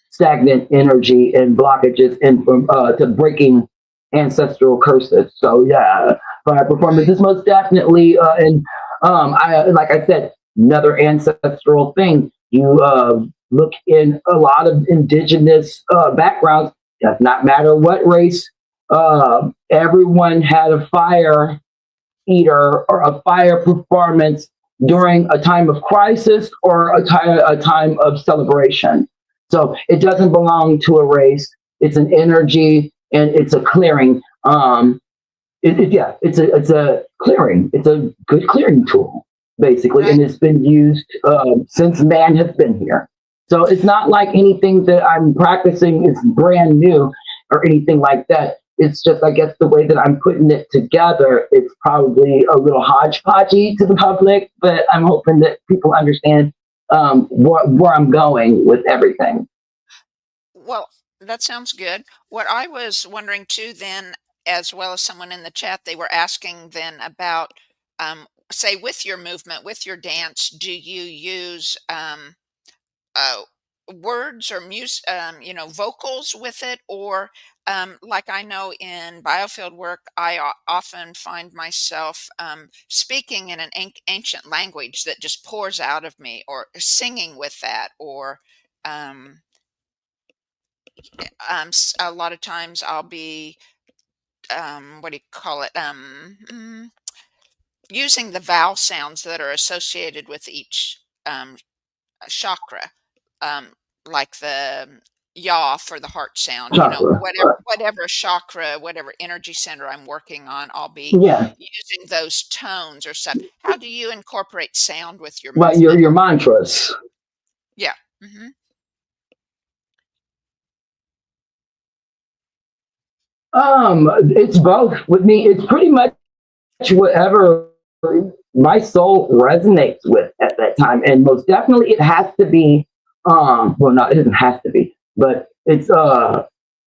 stagnant energy and blockages and from to breaking ancestral curses. So yeah, fire performance Right. is most definitely and I like I said, another ancestral thing. You look in a lot of indigenous backgrounds, does not matter what race, everyone had a fire eater or a fire performance during a time of crisis or a time of celebration. So it doesn't belong to a race. It's an energy and it's a clearing. Yeah, it's a clearing. It's a good clearing tool, basically, Right. and it's been used since man has been here. So it's not like anything that I'm practicing is brand new or anything like that. It's just, I guess, the way that I'm putting it together. It's probably a little hodgepodgey to the public, but I'm hoping that people understand where I'm going with everything. Well, that sounds good. What I was wondering too then, as well as someone in the chat, they were asking then about, say, with your movement, with your dance, do you use uh, words or music, vocals with it, or like I know in biofield work, I often find myself speaking in an ancient language that just pours out of me, or singing with that, or um, a lot of times I'll be what do you call it? Using the vowel sounds that are associated with each chakra, um, like the yaw for the heart sound, Chakra. whatever chakra, whatever energy center I'm working on, I'll be Yeah. using those tones or stuff. How do you incorporate sound with your Well, movement? your mantras. Yeah. Hmm. It's both with me. It's pretty much whatever my soul resonates with at that time. And most definitely it has to be well not it doesn't have to be, but it's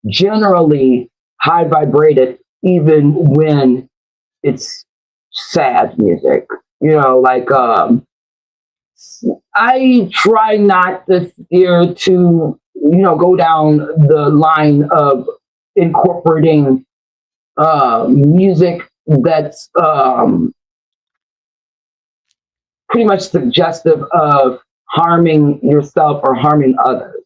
generally high vibrated even when it's sad music. Like I try not to steer to, go down the line of incorporating music that's pretty much suggestive of harming yourself or harming others.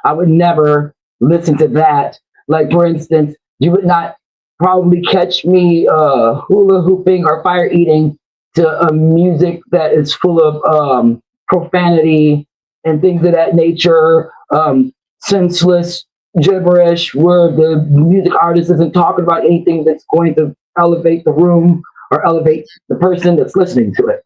I would never listen to that. Like, for instance, you would not probably catch me hula hooping or fire eating to a music that is full of profanity and things of that nature, senseless gibberish, where the music artist isn't talking about anything that's going to elevate the room or elevate the person that's listening to it.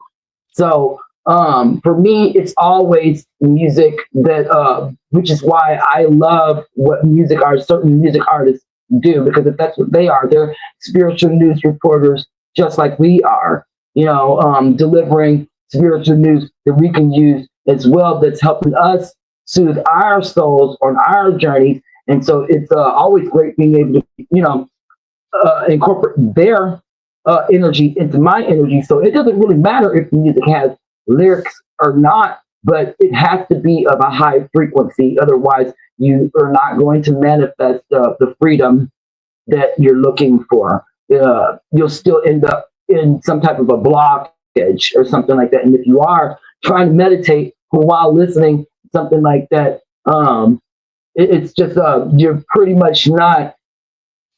So for me, it's always music that, which is why I love what music artists, certain music artists do, because if that's what they are, they're spiritual news reporters just like we are, delivering spiritual news that we can use as well, that's helping us soothe our souls on our journeys. And so it's always great being able to, incorporate their energy into my energy. So it doesn't really matter if the music has lyrics or not, but it has to be of a high frequency. Otherwise, you are not going to manifest the freedom that you're looking for. You'll still end up in some type of a blockage or something like that. And if you are trying to meditate while listening, something like that, it's just you're pretty much not.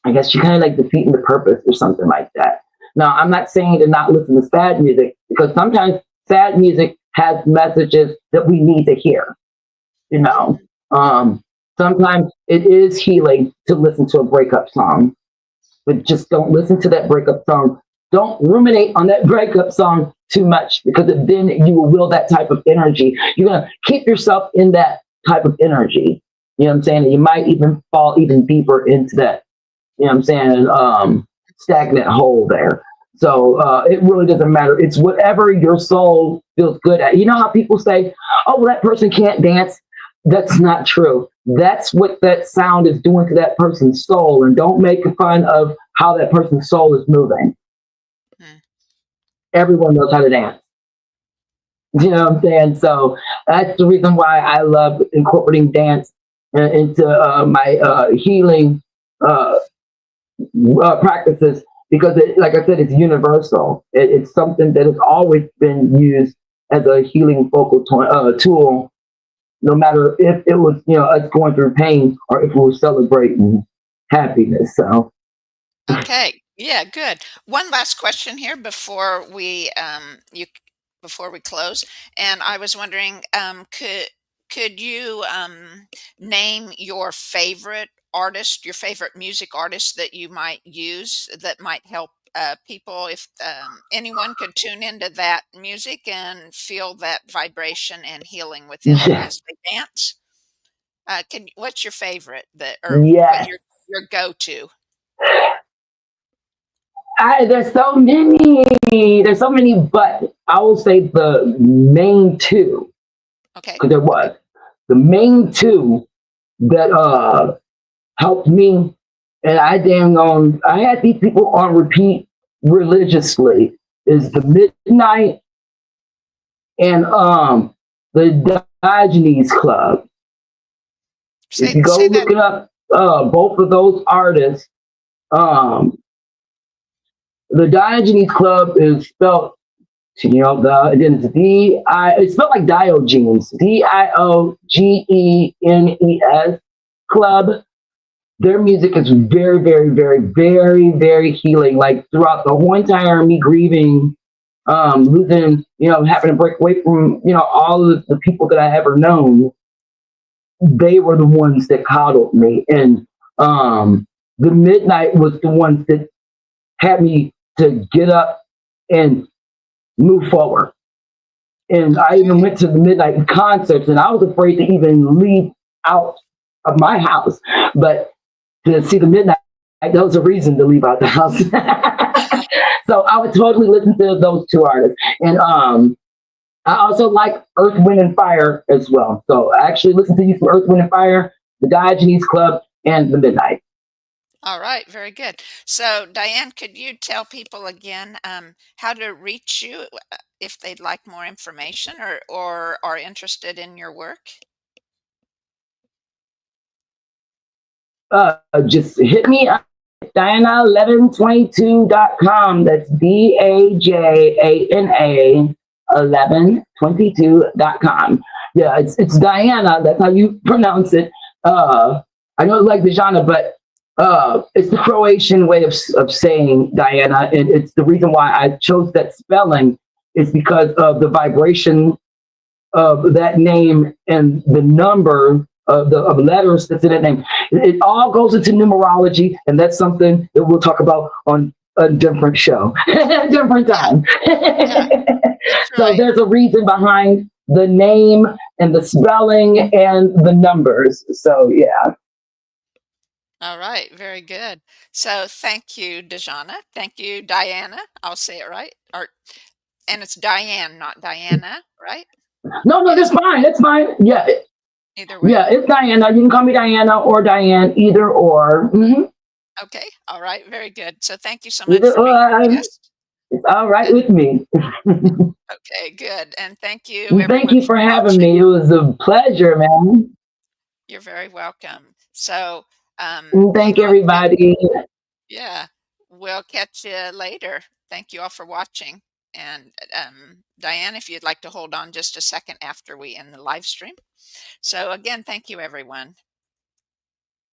I guess you're kind of like defeating the purpose or something like that. Now, I'm not saying to not listen to sad music, because sometimes sad music has messages that we need to hear. You know, sometimes it is healing to listen to a breakup song, but just don't listen to that breakup song. Don't ruminate on that breakup song too much, because then you will will that type of energy. You're going to keep yourself in that type of energy. You know what I'm saying? And you might even fall even deeper into that, you know what I'm saying, stagnant hole there. So it really doesn't matter. It's whatever your soul feels good at. You know how people say, oh, well, that person can't dance? That's not true. That's what that sound is doing to that person's soul. And don't make fun of how that person's soul is moving. Mm. Everyone knows how to dance. You know what I'm saying? So that's the reason why I love incorporating dance into my healing practices, because like I said, it's universal. It's something that has always been used as a healing focal tool, no matter if it was, us going through pain or if we were celebrating happiness. So Okay. Yeah, good. One last question here before before we close, and I was wondering, could you name your favorite artist, your favorite music artist that you might use that might help people, if anyone could tune into that music and feel that vibration and healing within them yes, as they dance? What's your favorite, that, or what yes. your go-to? There's so many. There's so many, but I will say the main two, Okay. because there was the main two that helped me, and I damn on. I had these people on repeat religiously. Is the Midnight and the Diogenes Club. If Say you go say that. looking up both of those artists, um, the Diogenes Club is spelled, and then it's it's spelled like Diogenes, Diogenes Club. Their music is very, very, very, very, very healing. Like throughout the whole entire me grieving, losing, having to break away from, all of the people that I ever known, they were the ones that coddled me. And the Midnight was the ones that had me to get up and move forward. And I even Okay. went to the Midnight concerts, and I was afraid to even leave out of my house. But to see the Midnight, that was a reason to leave out the house. So I would totally listen to those two artists. And I also like Earth, Wind, and Fire as well. So I actually listen to you from Earth, Wind, and Fire, the Diogenes Club, and the Midnight. All right, very good. So, Diane, could you tell people again how to reach you if they'd like more information, or are interested in your work? Just hit me up, Diana1122.com. That's DAJANA 1122.com. Yeah, it's Diana. That's how you pronounce it. I know it's like the genre, but it's the Croatian way of saying Diana, and it's the reason why I chose that spelling is because of the vibration of that name and the number of letters that's in that name. It all goes into numerology, and that's something that we'll talk about on a different show, different Yeah, time. yeah, that's So right. there's a reason behind the name and the spelling and the numbers. So yeah. All right, very good. So thank you, Dejana. Thank you, Diana. I'll say it right. Or and it's Diane, not Diana, right? No, no, Is that's fine. That's fine. Yeah, either way. yeah, it's Diana. You can call me Diana or Diane, either or. Okay. All right. Very good. So thank you so much Either for being our or. guest. It's all right And with me. okay, good. And thank you Thank everyone you for for having watching. me. It was a pleasure, man. You're very welcome. So, Thank hang on to, everybody. yeah, we'll catch you later. Thank you all for watching. And Diane, if you'd like to hold on just a second after we end the live stream. So again, thank you everyone.